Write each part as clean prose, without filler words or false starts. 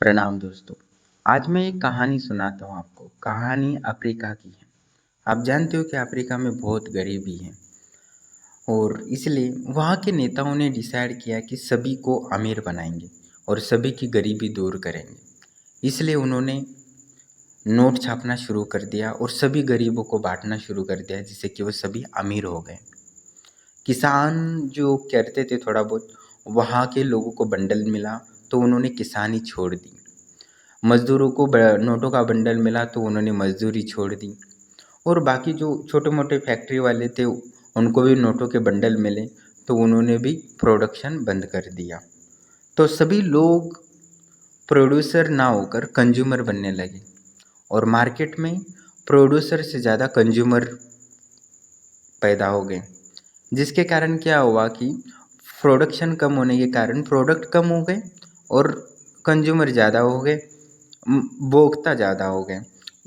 प्रणाम दोस्तों। आज मैं एक कहानी सुनाता हूँ आपको। कहानी अफ्रीका की है। आप जानते हो कि अफ्रीका में बहुत गरीबी है और इसलिए वहाँ के नेताओं ने डिसाइड किया कि सभी को अमीर बनाएंगे और सभी की गरीबी दूर करेंगे। इसलिए उन्होंने नोट छापना शुरू कर दिया और सभी गरीबों को बांटना शुरू कर दिया, जिससे कि वो सभी अमीर हो गए। किसान जो करते थे थोड़ा बहुत, वहाँ के लोगों को बंडल मिला तो उन्होंने किसानी छोड़ दी। मज़दूरों को नोटों का बंडल मिला तो उन्होंने मज़दूरी छोड़ दी। और बाकी जो छोटे मोटे फैक्ट्री वाले थे, उनको भी नोटों के बंडल मिले तो उन्होंने भी प्रोडक्शन बंद कर दिया। तो सभी लोग प्रोड्यूसर ना होकर कंज्यूमर बनने लगे और मार्केट में प्रोड्यूसर से ज़्यादा कंज्यूमर पैदा हो गए। जिसके कारण क्या हुआ कि प्रोडक्शन कम होने के कारण प्रोडक्ट कम हो गए और कंज्यूमर ज़्यादा हो गए, भोक्ता ज़्यादा हो गए।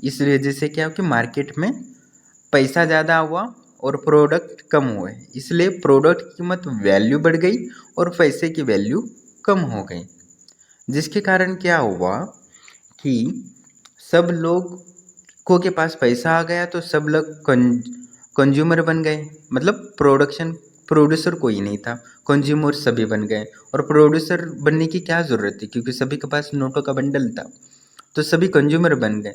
इस वजह से क्या हो कि मार्केट में पैसा ज़्यादा हुआ और प्रोडक्ट कम हुए, इसलिए प्रोडक्ट की कीमत वैल्यू बढ़ गई और पैसे की वैल्यू कम हो गई। जिसके कारण क्या हुआ कि सब लोग को के पास पैसा आ गया तो सब लोग कंज्यूमर बन गए। मतलब प्रोड्यूसर कोई नहीं था, कंज्यूमर सभी बन गए। और प्रोड्यूसर बनने की क्या ज़रूरत थी, क्योंकि सभी के पास नोटों का बंडल था। तो सभी कंज्यूमर बन गए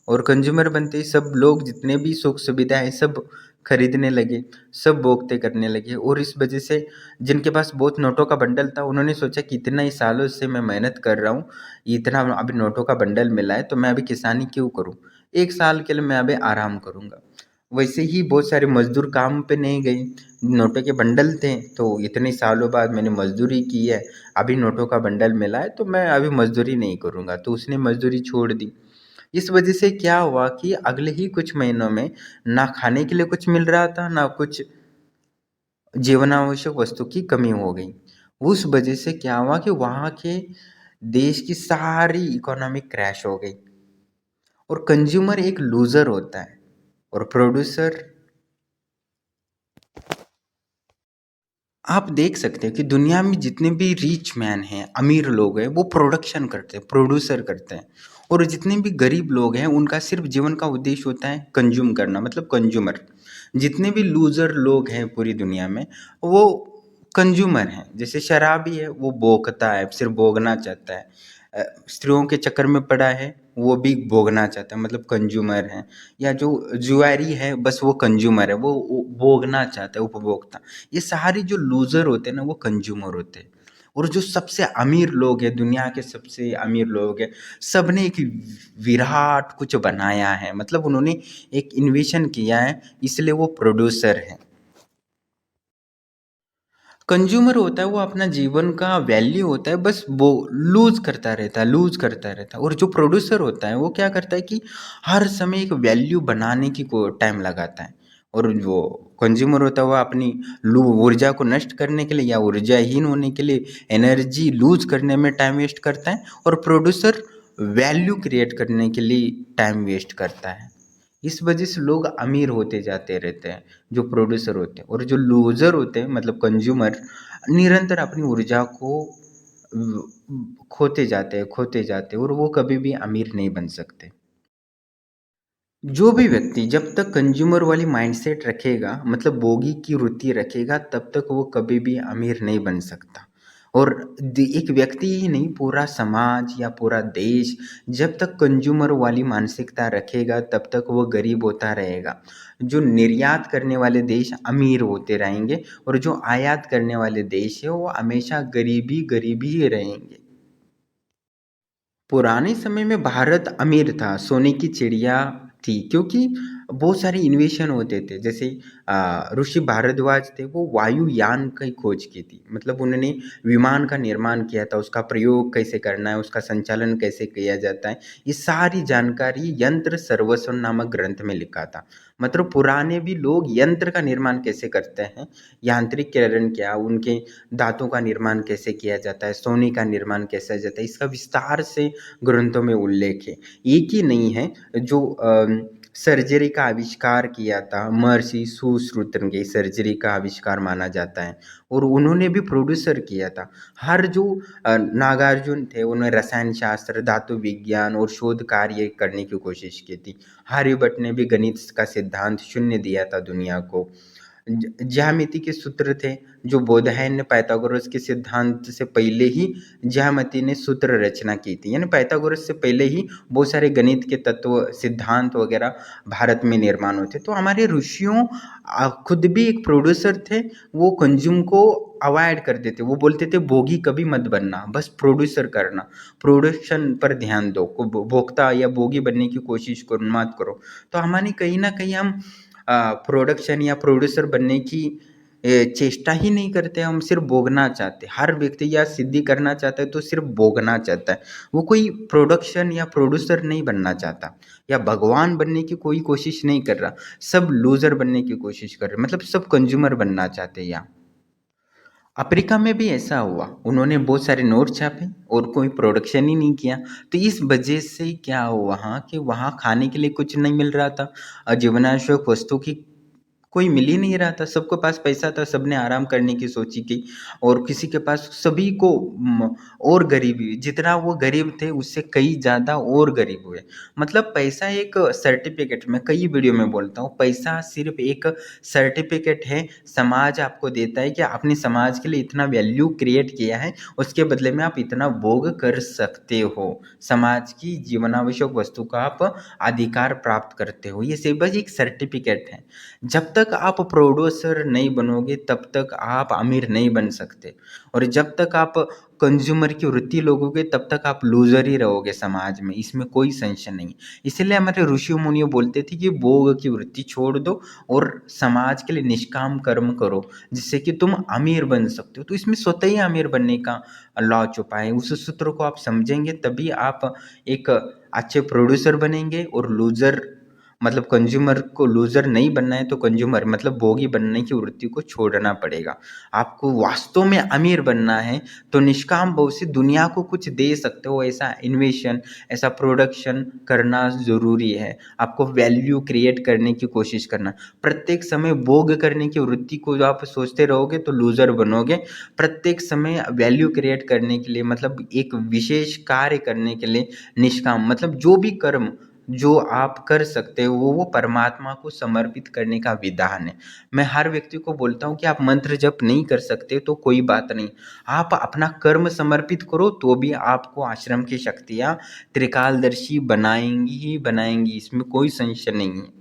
और कंज्यूमर बनते ही सब लोग जितने भी सुख सुविधाएं सब खरीदने लगे, सब भोगते करने लगे। और इस वजह से जिनके पास बहुत नोटों का बंडल था, उन्होंने सोचा कि इतना ही सालों से मैं मेहनत कर रहा हूँ, इतना अभी नोटों का बंडल मिला है तो मैं अभी किसानी क्यों करूँ, एक साल के लिए मैं अभी आराम करूँगा। वैसे ही बहुत सारे मजदूर काम पे नहीं गए, नोटों के बंडल थे तो इतने सालों बाद मैंने मजदूरी की है, अभी नोटों का बंडल मिला है तो मैं अभी मजदूरी नहीं करूँगा, तो उसने मजदूरी छोड़ दी। इस वजह से क्या हुआ कि अगले ही कुछ महीनों में ना खाने के लिए कुछ मिल रहा था, ना कुछ जीवनावश्यक वस्तु की कमी हो गई। उस वजह से क्या हुआ कि वहाँ के देश की सारी इकोनॉमी क्रैश हो गई। और कंज्यूमर एक लूजर होता है और प्रोड्यूसर, आप देख सकते हैं कि दुनिया में जितने भी रिच मैन हैं, अमीर लोग हैं, वो प्रोडक्शन करते हैं, प्रोड्यूसर करते हैं। और जितने भी गरीब लोग हैं, उनका सिर्फ जीवन का उद्देश्य होता है कंज्यूम करना, मतलब कंज्यूमर। जितने भी लूजर लोग हैं पूरी दुनिया में, वो कंज्यूमर हैं। जैसे शराबी है, वो भोगता है, सिर्फ भोगना चाहता है। स्त्रियों के चक्कर में पड़ा है, वो भी भोगना चाहता है, मतलब कंज्यूमर है। या जो जुआरी है, बस वो कंज्यूमर है, वो भोगना चाहता है, उपभोक्ता। ये सारे जो लूजर होते हैं ना, वो कंज्यूमर होते हैं। और जो सबसे अमीर लोग हैं, दुनिया के सबसे अमीर लोग हैं, सबने एक विराट कुछ बनाया है, मतलब उन्होंने एक इन्वेशन किया है, इसलिए वो प्रोड्यूसर हैं। कंज्यूमर होता है वो अपना जीवन का वैल्यू होता है, बस वो लूज करता रहता है, लूज करता रहता है। और जो प्रोड्यूसर होता है वो क्या करता है कि हर समय एक वैल्यू बनाने की को टाइम लगाता है। और जो कंज्यूमर होता है वो अपनी ऊर्जा को नष्ट करने के लिए या ऊर्जाहीन होने के लिए, एनर्जी लूज करने में टाइम वेस्ट करता है। और प्रोड्यूसर वैल्यू क्रिएट करने के लिए टाइम वेस्ट करता है। इस वजह से लोग अमीर होते जाते रहते हैं, जो प्रोड्यूसर होते हैं। और जो लूजर होते हैं, मतलब कंज्यूमर, निरंतर अपनी ऊर्जा को खोते जाते हैं और वो कभी भी अमीर नहीं बन सकते। जो भी व्यक्ति जब तक कंज्यूमर वाली माइंडसेट रखेगा, मतलब भोगी की वृत्ति रखेगा, तब तक वो कभी भी अमीर नहीं बन सकता। और एक व्यक्ति ही नहीं, पूरा समाज या पूरा देश जब तक कंज्यूमर वाली मानसिकता रखेगा, तब तक वो गरीब होता रहेगा। जो निर्यात करने वाले देश अमीर होते रहेंगे और जो आयात करने वाले देश है वो हमेशा गरीबी गरीबी ही रहेंगे। पुराने समय में भारत अमीर था, सोने की चिड़िया थी, क्योंकि बहुत सारे इन्वेशन होते थे। जैसे ऋषि भारद्वाज थे, वो वायुयान की खोज की थी, मतलब उन्होंने विमान का निर्माण किया था, उसका प्रयोग कैसे करना है, उसका संचालन कैसे किया जाता है, ये सारी जानकारी यंत्र सर्वस्व नामक ग्रंथ में लिखा था। मतलब पुराने भी लोग यंत्र का निर्माण कैसे करते हैं, यांत्रिकीकरण क्या, उनके दांतों का निर्माण कैसे किया जाता है, सोने का निर्माण कैसे जाता है, इसका विस्तार से ग्रंथों में उल्लेख है। एक ही नहीं है, जो सर्जरी का आविष्कार किया था, महर्षि सुश्रुतन के सर्जरी का आविष्कार माना जाता है और उन्होंने भी प्रोड्यूसर किया था। हर जो नागार्जुन थे उन्होंने रसायन शास्त्र, धातु विज्ञान और शोध कार्य करने की कोशिश की थी। आर्यभट्ट ने भी गणित का सिद्धांत शून्य दिया था दुनिया को। ज्यामिति के सूत्र थे जो बोधायन ने पाइथागोरस के सिद्धांत से पहले ही ज्यामिति ने सूत्र रचना की थी, यानी पाइथागोरस से पहले ही बहुत सारे गणित के तत्व सिद्धांत वगैरह भारत में निर्माण होते। तो हमारे ऋषियों खुद भी एक प्रोड्यूसर थे। वो कंज्यूम को अवॉइड करते थे, वो बोलते थे भोगी कभी मत बनना, बस प्रोड्यूसर करना, प्रोडक्शन पर ध्यान दो, भोक्ता या भोगी बनने की कोशिश करो मत करो। तो हमारी कहीं ना कहीं हम प्रोडक्शन या प्रोड्यूसर बनने की चेष्टा ही नहीं करते, हम सिर्फ भोगना चाहते। हर व्यक्ति या सिद्धि करना चाहता है तो सिर्फ भोगना चाहता है, वो कोई प्रोडक्शन या प्रोड्यूसर नहीं बनना चाहता या भगवान बनने की कोई कोशिश नहीं कर रहा। सब लूजर बनने की कोशिश कर रहे, मतलब सब कंज्यूमर बनना चाहते हैं। यहाँ अफ्रीका में भी ऐसा हुआ, उन्होंने बहुत सारे नोट छापे और कोई प्रोडक्शन ही नहीं किया। तो इस वजह से क्या हुआ वहाँ कि वहाँ खाने के लिए कुछ नहीं मिल रहा था, जीवनावश्यक वस्तु की कोई मिल ही नहीं रहा था। सबके पास पैसा था, सबने आराम करने की सोची की, और किसी के पास सभी को और गरीबी, जितना वो गरीब थे उससे कई ज़्यादा और गरीब हुए। मतलब पैसा एक सर्टिफिकेट, मैं कई वीडियो में बोलता हूँ, पैसा सिर्फ एक सर्टिफिकेट है। समाज आपको देता है कि आपने समाज के लिए इतना वैल्यू क्रिएट किया है, उसके बदले में आप इतना भोग कर सकते हो, समाज की जीवनावश्यक वस्तु का आप अधिकार प्राप्त करते हो। ये सिर्फ बस एक सर्टिफिकेट है। जब तक आप प्रोड्यूसर नहीं बनोगे तब तक आप अमीर नहीं बन सकते, और जब तक आप कंज्यूमर की वृत्ति लोगोगे तब तक आप लूजर ही रहोगे समाज में, इसमें कोई संशय नहीं। इसलिए हमारे ऋषि मुनि बोलते थे कि भोग की वृत्ति छोड़ दो और समाज के लिए निष्काम कर्म करो, जिससे कि तुम अमीर बन सकते हो। तो इसमें स्वतः ही अमीर बनने का लॉ छुपा है। उस सूत्र को आप समझेंगे तभी आप एक अच्छे प्रोड्यूसर बनेंगे, और लूजर मतलब कंज्यूमर को लूजर नहीं बनना है तो कंज्यूमर मतलब भोगी बनने की वृत्ति को छोड़ना पड़ेगा। आपको वास्तव में अमीर बनना है तो निष्काम भाव से दुनिया को कुछ दे सकते हो, ऐसा इन्वेशन, ऐसा प्रोडक्शन करना ज़रूरी है। आपको वैल्यू क्रिएट करने की कोशिश करना। प्रत्येक समय भोग करने की वृत्ति को जो आप सोचते रहोगे तो लूजर बनोगे। प्रत्येक समय वैल्यू क्रिएट करने के लिए, मतलब एक विशेष कार्य करने के लिए निष्काम, मतलब जो भी कर्म जो आप कर सकते हो वो परमात्मा को समर्पित करने का विधान है। मैं हर व्यक्ति को बोलता हूँ कि आप मंत्र जप नहीं कर सकते तो कोई बात नहीं, आप अपना कर्म समर्पित करो तो भी आपको आश्रम की शक्तियाँ त्रिकालदर्शी बनाएंगी ही बनाएंगी, इसमें कोई संशय नहीं है।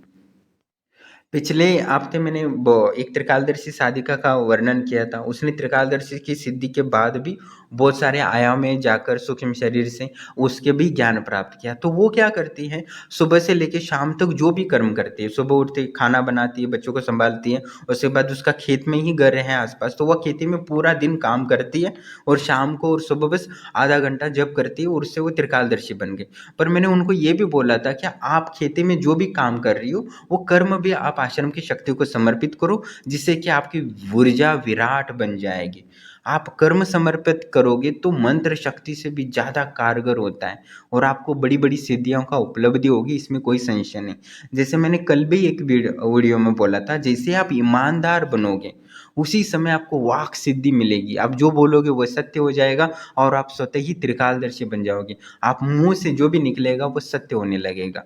पिछले हफ्ते मैंने एक त्रिकालदर्शी साधिका का वर्णन किया था। उसने त्रिकालदर्शी की सिद्धि के बाद भी बहुत सारे आयाम में जाकर सूक्ष्म शरीर से उसके भी ज्ञान प्राप्त किया। तो वो क्या करती है, सुबह से लेकर शाम तक जो भी कर्म करती है, सुबह उठते खाना बनाती है, बच्चों को संभालती है, उसके बाद उसका खेत में ही घर है आसपास, तो वह खेती में पूरा दिन काम करती है और शाम को और सुबह बस आधा घंटा जप करती है और उससे वो त्रिकालदर्शी बन गई। पर मैंने उनको ये भी बोला था कि आप खेती में जो भी काम कर रही हो वो कर्म भी आप आश्रम की शक्ति को समर्पित करो, जिससे कि आपकी ऊर्जा विराट बन जाएगी। आप कर्म समर्पित करोगे तो मंत्र शक्ति से भी ज़्यादा कारगर होता है और आपको बड़ी बड़ी सिद्धियों का उपलब्धि होगी, इसमें कोई संशय नहीं। जैसे मैंने कल भी एक वीडियो में बोला था, जैसे आप ईमानदार बनोगे उसी समय आपको वाक सिद्धि मिलेगी। आप जो बोलोगे वो सत्य हो जाएगा और आप स्वतः ही त्रिकालदर्शी बन जाओगे। आप मुंह से जो भी निकलेगा वो सत्य होने लगेगा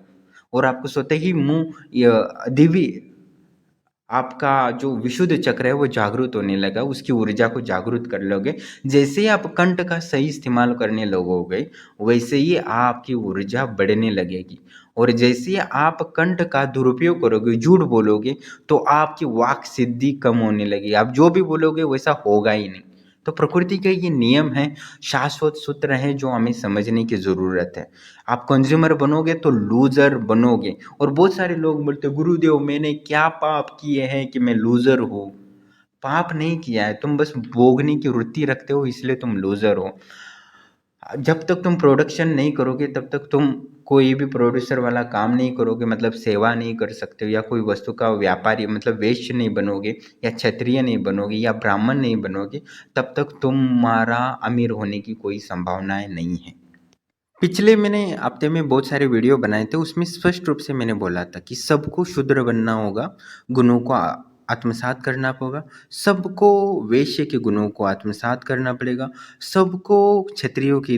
और आपको स्वतः ही दिव्य आपका जो विशुद्ध चक्र है वो जागृत होने लगा, उसकी ऊर्जा को जागृत कर लोगे। जैसे ही आप कंठ का सही इस्तेमाल करने लगोगे वैसे ही आपकी ऊर्जा बढ़ने लगेगी, और जैसे ही आप कंठ का दुरुपयोग करोगे, झूठ बोलोगे, तो आपकी वाक सिद्धि कम होने लगेगी। आप जो भी बोलोगे वैसा होगा ही नहीं। तो प्रकृति के ये नियम हैं, शाश्वत सूत्र हैं जो हमें समझने की ज़रूरत है। आप कंज्यूमर बनोगे तो लूजर बनोगे। और बहुत सारे लोग बोलते गुरुदेव मैंने क्या पाप किए हैं कि मैं लूजर हूँ। पाप नहीं किया है, तुम बस भोगने की वृत्ति रखते हो इसलिए तुम लूजर हो। जब तक तुम प्रोडक्शन नहीं करोगे तब तक तुम कोई भी प्रोड्यूसर वाला काम नहीं करोगे, मतलब सेवा नहीं कर सकते हो, या कोई वस्तु का व्यापारी मतलब वेश्य नहीं बनोगे, या क्षत्रिय नहीं बनोगे, या ब्राह्मण नहीं बनोगे, तब तक तुम्हारा अमीर होने की कोई संभावनाएं नहीं है। पिछले मैंने हफ्ते में बहुत सारे वीडियो बनाए थे, उसमें स्पष्ट रूप से मैंने बोला था कि सबको शूद्र बनना होगा, गुणों को आत्मसात करना होगा, सबको वैश्य के गुणों को आत्मसात करना पड़ेगा, सबको क्षत्रियों के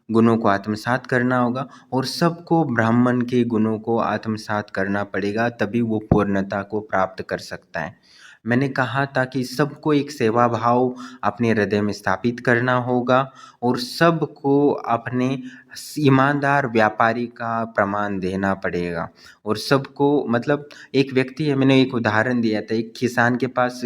गुणों को आत्मसात करना होगा और सबको ब्राह्मण के गुणों को आत्मसात करना पड़ेगा, तभी वो पूर्णता को प्राप्त कर सकता है। मैंने कहा था कि सबको एक सेवा भाव अपने हृदय में स्थापित करना होगा और सबको अपने ईमानदार व्यापारी का प्रमाण देना पड़ेगा और सबको मतलब एक व्यक्ति है, मैंने एक उदाहरण दिया था, एक किसान के पास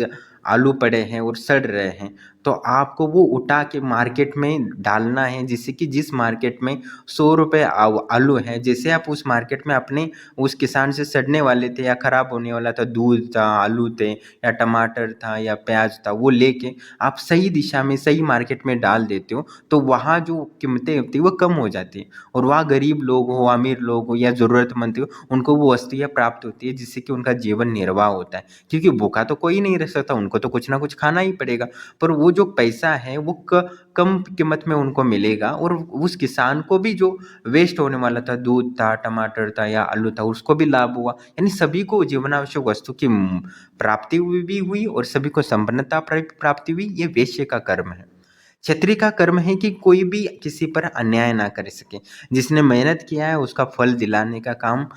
आलू पड़े हैं और सड़ रहे हैं, तो आपको वो उठा के मार्केट में डालना है, जिससे कि जिस मार्केट में 100 रुपये आलू है, जैसे आप उस मार्केट में अपने उस किसान से सड़ने वाले थे या ख़राब होने वाला था, दूध था, आलू थे या टमाटर था या प्याज था, वो लेके आप सही दिशा में सही मार्केट में डाल देते हो, तो वहाँ जो कीमतें होती है वो कम हो जाती है और वहाँ गरीब लोग हो, अमीर लोग हो या ज़रूरतमंद हो, उनको वो वस्तुएँ प्राप्त होती है, जिससे कि उनका जीवन निर्वाह होता है। क्योंकि भूखा तो कोई नहीं रह सकता, उनको तो कुछ ना कुछ खाना ही पड़ेगा, पर वो जो पैसा है वो कम कीमत में उनको मिलेगा और उस किसान को भी जो वेस्ट होने वाला था, दूध था, टमाटर था या आलू था, उसको भी लाभ हुआ। यानी सभी को जीवनावश्यक वस्तु की प्राप्ति भी हुई और सभी को संपन्नता प्राप्ति हुई। ये वैश्य का कर्म है। क्षत्रिय का कर्म है कि कोई भी किसी पर अन्याय ना कर सके, जिसने मेहनत किया है उसका फल दिलाने का काम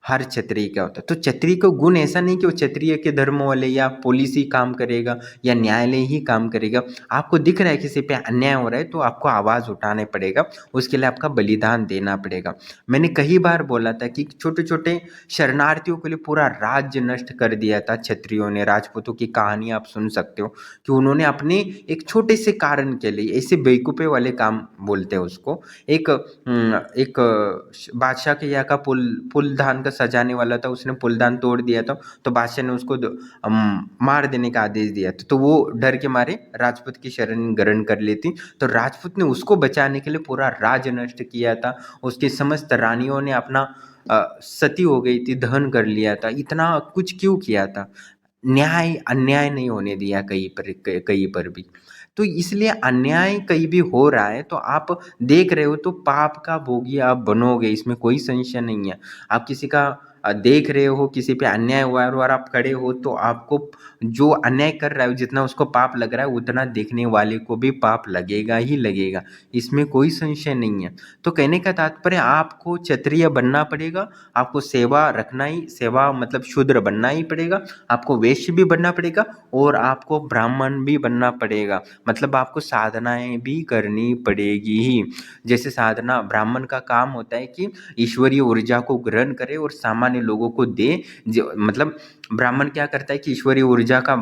हर क्षत्रिय का होता है। तो क्षत्रिय को गुण ऐसा नहीं कि वो क्षत्रिय के धर्म वाले या पुलिस ही काम करेगा या न्यायालय ही काम करेगा। आपको दिख रहा है किसी पे अन्याय हो रहा है तो आपको आवाज़ उठाने पड़ेगा, उसके लिए आपका बलिदान देना पड़ेगा। मैंने कई बार बोला था कि छोटे छोटे शरणार्थियों के लिए पूरा राज्य नष्ट कर दिया था क्षत्रियों ने। राजपूतों की कहानी आप सुन सकते हो कि उन्होंने अपने एक छोटे से कारण के लिए, ऐसे बेवकूफ़े वाले काम बोलते हैं उसको, एक बादशाह के यहाँ का पुलदान का सजाने वाला था, उसने पुलदान तोड़ दिया था, तो बादशाह ने उसको मार देने का आदेश दिया था, तो वो डर के मारे राजपूत की शरण ग्रहण कर लेती। तो राजपूत ने उसको बचाने के लिए पूरा राज्य नष्ट किया था, उसकी समस्त रानियों ने अपना सती हो गई थी, दहन कर लिया था। इतना कुछ क्यों किया था? न्याय अन्याय नहीं होने दिया कहीं पर भी। तो इसलिए अन्याय कहीं भी हो रहा है तो आप देख रहे हो तो पाप का भोगी आप बनोगे, इसमें कोई संशय नहीं है। आप किसी का देख रहे हो किसी पे अन्याय हुआ है और आप खड़े हो तो आपको जो अन्याय कर रहा है जितना उसको पाप लग रहा है उतना देखने वाले को भी पाप लगेगा ही लगेगा, इसमें कोई संशय नहीं है। तो कहने का तात्पर्य आपको क्षत्रिय बनना पड़ेगा, आपको सेवा रखना ही, सेवा मतलब शूद्र बनना ही पड़ेगा, आपको वैश्य भी बनना पड़ेगा और आपको ब्राह्मण भी बनना पड़ेगा। मतलब आपको साधनाएं भी करनी पड़ेगी ही। जैसे साधना ब्राह्मण का काम होता है कि ईश्वरीय ऊर्जा को ग्रहण करे और सामान्य लोगों को दे। मतलब ब्राह्मण क्या करता है कि ईश्वरीय ऊर्जा का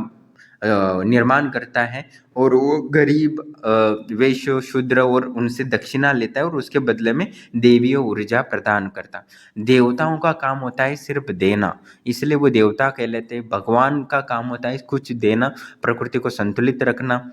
निर्माण करता है और वो गरीब वैश्य शूद्र और उनसे दक्षिणा लेता है और उसके बदले में देवीय ऊर्जा प्रदान करता। देवताओं का काम होता है सिर्फ देना, इसलिए वो देवता कहलाते हैं। भगवान का काम होता है कुछ देना, प्रकृति को संतुलित रखना।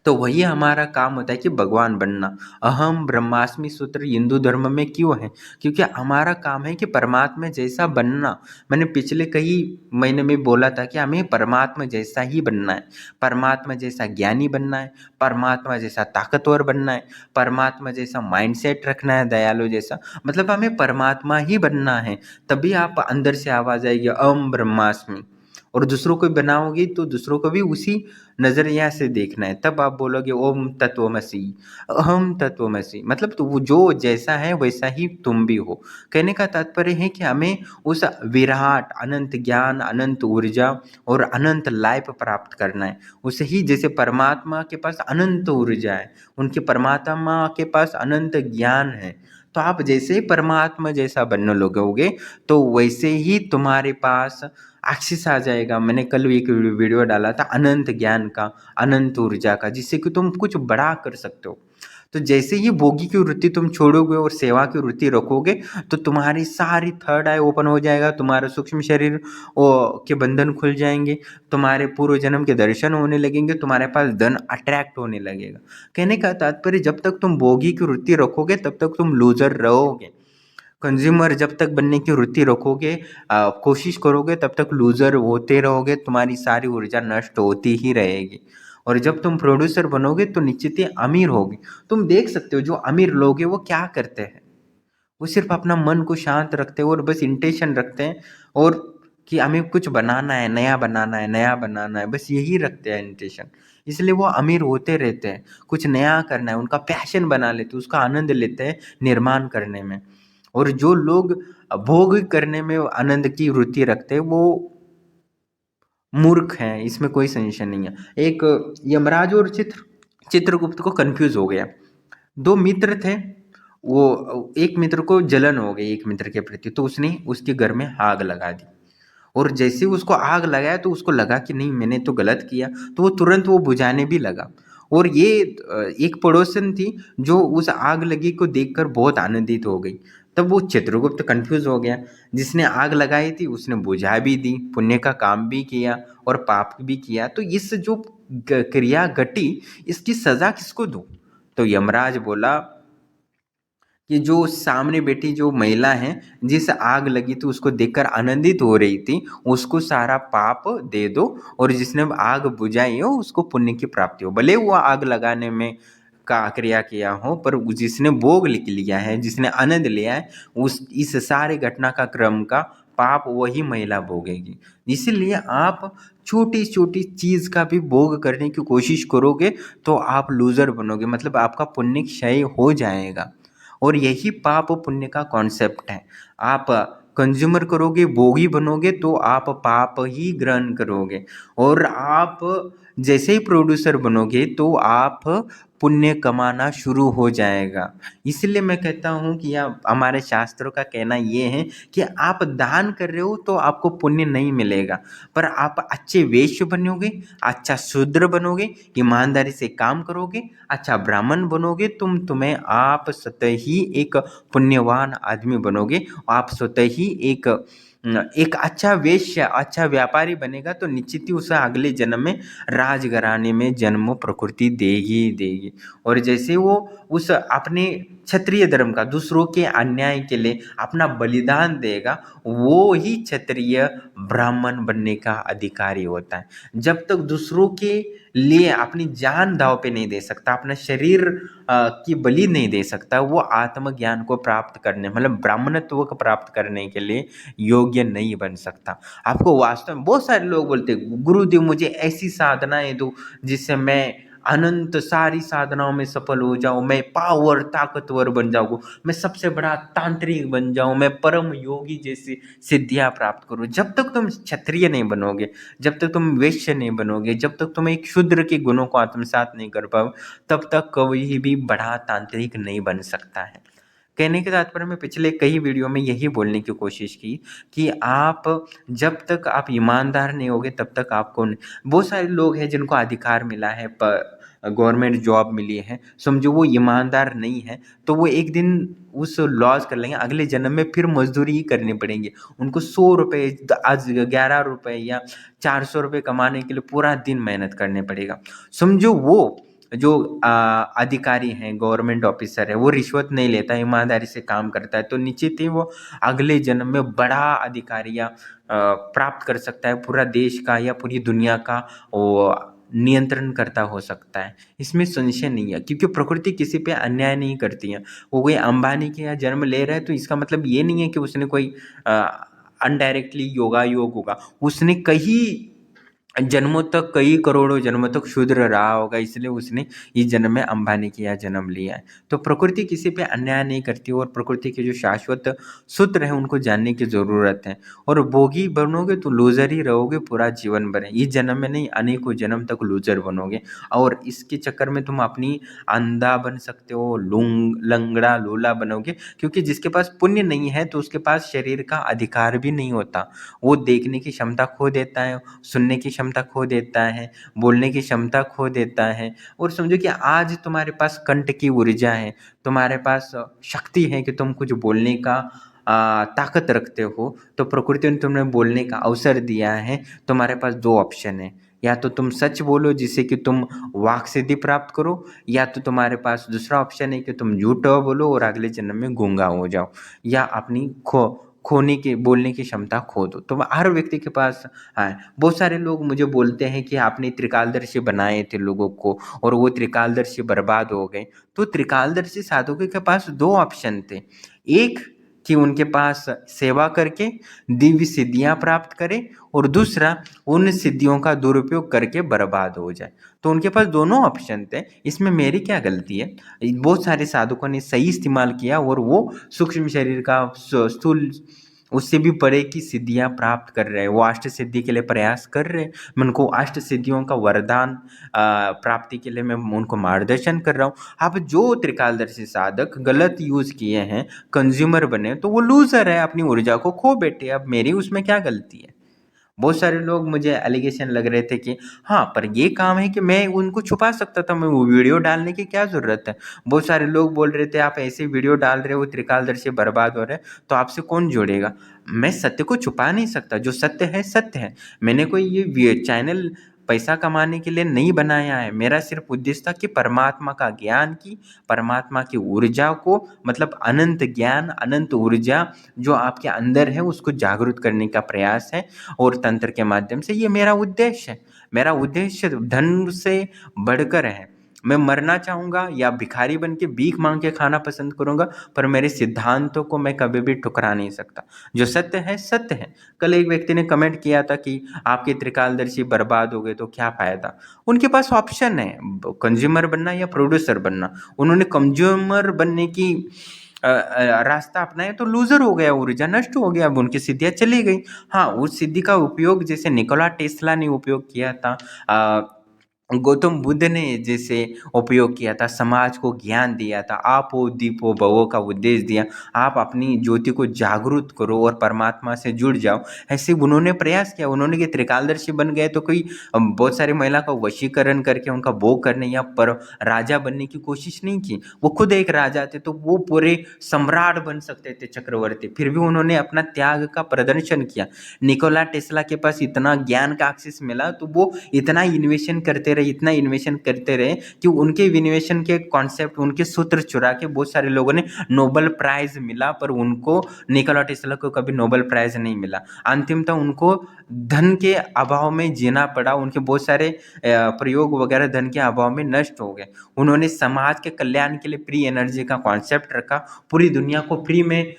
तो वही हमारा काम होता है कि भगवान बनना। अहम ब्रह्मास्मि सूत्र हिंदू धर्म में क्यों है? क्योंकि हमारा काम है कि परमात्मा जैसा बनना। मैंने पिछले कई महीने में बोला था कि हमें परमात्मा जैसा ही बनना है, परमात्मा जैसा ज्ञानी बनना है, परमात्मा जैसा ताकतवर बनना है, परमात्मा जैसा माइंडसेट रखना है, दयालु जैसा। मतलब हमें परमात्मा ही बनना है, तभी आप अंदर से आवाज़ आएगी अहम ब्रह्मास्मि। और दूसरों को बनाओगे तो दूसरों को भी उसी नज़रिया से देखना है, तब आप बोलोगे ओम तत्वमसि, अहम तत्वमसि। मतलब तो वो जो जैसा है वैसा ही तुम भी हो। कहने का तात्पर्य है कि हमें उस विराट अनंत ज्ञान, अनंत ऊर्जा और अनंत लाइफ प्राप्त करना है। उसे ही जैसे परमात्मा के पास अनंत ऊर्जा है, उनके परमात्मा के पास अनंत ज्ञान है, तो आप जैसे ही परमात्मा जैसा बनने लगोगे तो वैसे ही तुम्हारे पास एक्सेस आ जाएगा। मैंने कल एक वीडियो डाला था अनंत ज्ञान का, अनंत ऊर्जा का, जिससे कि तुम कुछ बड़ा कर सकते हो। तो जैसे ही भोगी की वृत्ति तुम छोड़ोगे और सेवा की वृत्ति रखोगे तो तुम्हारी सारी थर्ड आई ओपन हो जाएगा, तुम्हारा सूक्ष्म शरीर के बंधन खुल जाएंगे, तुम्हारे पूर्व जन्म के दर्शन होने लगेंगे, तुम्हारे पास धन अट्रैक्ट होने लगेगा। कहने का तात्पर्य जब तक तुम भोगी की वृत्ति रखोगे तब तक तुम लूजर रहोगे। कंज्यूमर जब तक बनने की वृत्ति रखोगे, कोशिश करोगे, तब तक लूजर होते रहोगे, तुम्हारी सारी ऊर्जा नष्ट होती ही रहेगी। और जब तुम प्रोड्यूसर बनोगे तो निश्चित ही अमीर होगे। तुम देख सकते हो जो अमीर लोग हैं वो क्या करते हैं, वो सिर्फ अपना मन को शांत रखते हैं और बस इंटेंशन रखते हैं, और कि हमें कुछ बनाना है, नया बनाना है, नया बनाना है, बस यही रखते हैं इंटेंशन। इसलिए वो अमीर होते रहते हैं। कुछ नया करना है, उनका पैशन बना लेते हैं, उसका आनंद लेते हैं निर्माण करने में। और जो लोग भोग करने में आनंद की वृत्ति रखते हैं वो मूर्ख हैं, इसमें कोई संशय नहीं है। एक यमराज और चित्रगुप्त को कंफ्यूज हो गया। दो मित्र थे, वो एक मित्र को जलन हो गई एक मित्र के प्रति, तो उसने उसके घर में आग लगा दी। और जैसे ही उसको आग लगाया तो उसको लगा कि नहीं मैंने तो गलत किया, तो वो तुरंत वो बुझाने भी लगा। और ये एक पड़ोसन थी जो उस आग लगी को देखकर बहुत आनंदित हो गई। तब वो चित्रगुप्त कंफ्यूज हो गया, जिसने आग लगाई थी उसने बुझा भी दी, पुण्य का काम भी किया और पाप भी किया, तो इस जो क्रिया घटी इसकी सजा किसको दूं? तो यमराज बोला कि जो सामने बैठी जो महिला है, जिस आग लगी थी उसको देखकर आनंदित हो रही थी, उसको सारा पाप दे दो, और जिसने आग बुझाई हो उसको पुण्य की प्राप्ति हो। भले वो आग लगाने में का क्रिया किया हो, पर जिसने भोग लिया है, जिसने आनंद लिया है, उस इस सारे घटना का क्रम का पाप वही महिला भोगेगी। इसीलिए आप छोटी छोटी चीज का भी भोग करने की कोशिश करोगे तो आप लूजर बनोगे, मतलब आपका पुण्य क्षय हो जाएगा। और यही पाप पुण्य का कॉन्सेप्ट है। आप कंज्यूमर करोगे, भोगी बनोगे, तो आप पाप ही ग्रहण करोगे। और आप जैसे ही प्रोड्यूसर बनोगे तो आप पुण्य कमाना शुरू हो जाएगा। इसलिए मैं कहता हूँ कि हमारे शास्त्रों का कहना ये है कि आप दान कर रहे हो तो आपको पुण्य नहीं मिलेगा, पर आप अच्छे वैश्य बनोगे, अच्छा शूद्र बनोगे, ईमानदारी से काम करोगे, अच्छा ब्राह्मण बनोगे, तुम्हें आप स्वतः ही एक पुण्यवान आदमी बनोगे। आप स्वतः ही एक अच्छा वेश्या, अच्छा व्यापारी बनेगा, तो निश्चित ही उसे अगले जन्म में राजघराने में जन्म प्रकृति देगी ही देगी। और जैसे वो उस अपने क्षत्रिय धर्म का दूसरों के अन्याय के लिए अपना बलिदान देगा, वो ही क्षत्रिय ब्राह्मण बनने का अधिकारी होता है। जब तक दूसरों के लिए अपनी जान दांव पे नहीं दे सकता, अपना शरीर की बलि नहीं दे सकता, वो आत्मज्ञान को प्राप्त करने, मतलब ब्राह्मणत्व को प्राप्त करने के लिए योग्य नहीं बन सकता। आपको वास्तव में बहुत सारे लोग बोलते हैं गुरुदेव मुझे ऐसी साधनाएं दो जिससे मैं अनंत सारी साधनाओं में सफल हो जाऊं, मैं पावर ताकतवर बन जाऊं, मैं सबसे बड़ा तांत्रिक बन जाऊं, मैं परम योगी जैसी सिद्धियां प्राप्त करूं। जब तक तुम क्षत्रिय नहीं बनोगे, जब तक तुम वैश्य नहीं बनोगे, जब तक तुम एक शूद्र के गुणों को आत्मसात नहीं कर पाओ, तब तक कभी भी बड़ा तांत्रिक नहीं बन सकता है। कहने के तात्पर्य में पिछले कई वीडियो में यही बोलने की कोशिश की कि आप जब तक आप ईमानदार नहीं होगे तब तक आपको बहुत सारे लोग हैं जिनको अधिकार मिला है, गवर्नमेंट जॉब मिली है, समझो वो ईमानदार नहीं है, तो वो एक दिन उस लॉस कर लेंगे, अगले जन्म में फिर मजदूरी ही करनी पड़ेगी उनको। 100 रुपये आज 11 रुपये या 400 रुपये कमाने के लिए पूरा दिन मेहनत करने पड़ेगा। समझो वो जो अधिकारी हैं, गवर्नमेंट ऑफिसर है, वो रिश्वत नहीं लेता, ईमानदारी से काम करता है, तो निश्चित ही वो अगले जन्म में बड़ा अधिकारियाँ प्राप्त कर सकता है, पूरा देश का या पूरी दुनिया का वो नियंत्रण करता हो सकता है। इसमें संशय नहीं है, क्योंकि प्रकृति किसी पे अन्याय नहीं करती है। वो कोई अंबानी के यहाँ जन्म ले रहा है तो इसका मतलब ये नहीं है कि उसने कोई अनडायरेक्टली योगा योग होगा, उसने कई जन्मों तक, कई करोड़ों जन्मों तक शूद्र रहा होगा, इसलिए उसने इस जन्म में अंबानी के यहाँ जन्म लिया है। तो प्रकृति किसी पे अन्याय नहीं करती, और प्रकृति के जो शाश्वत सूत्र हैं उनको जानने की ज़रूरत है। और भोगी बनोगे तो लूजर ही रहोगे पूरा जीवन भर, इस जन्म में नहीं अनेकों जन्म तक लूजर बनोगे। और इसके चक्कर में तुम अपनी अंधा बन सकते हो, लंगड़ा लूला बनोगे, क्योंकि जिसके पास पुण्य नहीं है तो उसके पास शरीर का अधिकार भी नहीं होता। वो देखने की क्षमता खो देता है, सुनने की क्षमता खो देता है, बोलने की क्षमता खो देता है। और समझो कि आज तुम्हारे पास कंठ की ऊर्जा है, तुम्हारे पास शक्ति है कि तुम कुछ बोलने का ताकत रखते हो, तो प्रकृति ने तुम्हें बोलने का अवसर दिया है। तुम्हारे पास दो ऑप्शन है, या तो तुम सच बोलो जिससे कि तुम वाक सिद्धि प्राप्त करो, या तो तुम्हारे पास दूसरा ऑप्शन है कि तुम झूठ बोलो और अगले जन्म में गूंगा हो जाओ, या अपनी खोने की बोलने की क्षमता खो दो। तो हर व्यक्ति के पास हाँ, बहुत सारे लोग मुझे बोलते हैं कि आपने त्रिकालदर्शी बनाए थे लोगों को और वो त्रिकालदर्शी बर्बाद हो गए। तो त्रिकालदर्शी साधकों के पास 2 ऑप्शन थे। एक कि उनके पास सेवा करके दिव्य सिद्धियाँ प्राप्त करें और दूसरा उन सिद्धियों का दुरुपयोग करके बर्बाद हो जाए। तो उनके पास दोनों ऑप्शन थे, इसमें मेरी क्या गलती है? बहुत सारे साधकों ने सही इस्तेमाल किया और वो सूक्ष्म शरीर का स्थूल उससे भी परे की सिद्धियाँ प्राप्त कर रहे हैं। वो अष्ट सिद्धि के लिए प्रयास कर रहे हैं। मैं उनको अष्ट सिद्धियों का वरदान प्राप्ति के लिए मैं उनको मार्गदर्शन कर रहा हूँ। अब जो त्रिकालदर्शी साधक गलत यूज़ किए हैं, कंज्यूमर बने, तो वो लूज़र है, अपनी ऊर्जा को खो बैठे। अब मेरी उसमें क्या गलती है? बहुत सारे लोग मुझे एलिगेशन लग रहे थे कि हाँ, पर ये काम है कि मैं उनको छुपा सकता था, मैं वो वीडियो डालने की क्या ज़रूरत है? बहुत सारे लोग बोल रहे थे आप ऐसे वीडियो डाल रहे हो, त्रिकालदर्शी बर्बाद हो रहे हैं, तो आपसे कौन जोड़ेगा? मैं सत्य को छुपा नहीं सकता, जो सत्य है सत्य है। मैंने कोई ये चैनल पैसा कमाने के लिए नहीं बनाया है। मेरा सिर्फ उद्देश्य था कि परमात्मा का ज्ञान की, परमात्मा की ऊर्जा को, मतलब अनंत ज्ञान, अनंत ऊर्जा जो आपके अंदर है उसको जागृत करने का प्रयास है और तंत्र के माध्यम से। ये मेरा उद्देश्य है। मेरा उद्देश्य धन से बढ़कर है। मैं मरना चाहूँगा या भिखारी बन के भीख मांग के खाना पसंद करूँगा, पर मेरे सिद्धांतों को मैं कभी भी ठुकरा नहीं सकता। जो सत्य है सत्य है। कल एक व्यक्ति ने कमेंट किया था कि आपके त्रिकालदर्शी बर्बाद हो गए तो क्या फ़ायदा? उनके पास ऑप्शन है, कंज्यूमर बनना या प्रोड्यूसर बनना। उन्होंने कंज्यूमर बनने की रास्ता अपनाया तो लूज़र हो गया, ऊर्जा नष्ट हो गया, अब उनकी सिद्धियाँ चली गई। हाँ, उस सिद्धि का उपयोग जैसे निकोला टेस्ला ने उपयोग किया था, गौतम बुद्ध ने जैसे उपयोग किया था, समाज को ज्ञान दिया था, आपो दीपो भवो का उद्देश्य दिया, आप अपनी ज्योति को जागृत करो और परमात्मा से जुड़ जाओ, ऐसे उन्होंने प्रयास किया। उन्होंने कि त्रिकालदर्शी बन गए तो कोई बहुत सारी महिला का वशीकरण करके उनका भोग करने या पर राजा बनने की कोशिश नहीं की। वो खुद एक राजा थे, तो वो पूरे सम्राट बन सकते थे, चक्रवर्ती, फिर भी उन्होंने अपना त्याग का प्रदर्शन किया। निकोला टेस्ला के पास इतना ज्ञान का एक्सेस मिला तो वो इतना इन्वेशन करते रहे, इतना इन्वेशन करते रहे कि उनके इन्वेशन के कॉन्सेप्ट, उनके सूत्र चुरा के बहुत सारे लोगों ने नोबेल प्राइज मिला, पर उनको, निकोला टेस्ला को कभी नोबेल प्राइज नहीं मिला। अंतिमतः उनको धन के अभाव में जीना पड़ा। उनके बहुत सारे प्रयोग वगैरह धन के अभाव में नष्ट हो गए। उन्होंने समाज के कल्याण के लिए फ्री एनर्जी का कॉन्सेप्ट रखा, पूरी दुनिया को फ्री में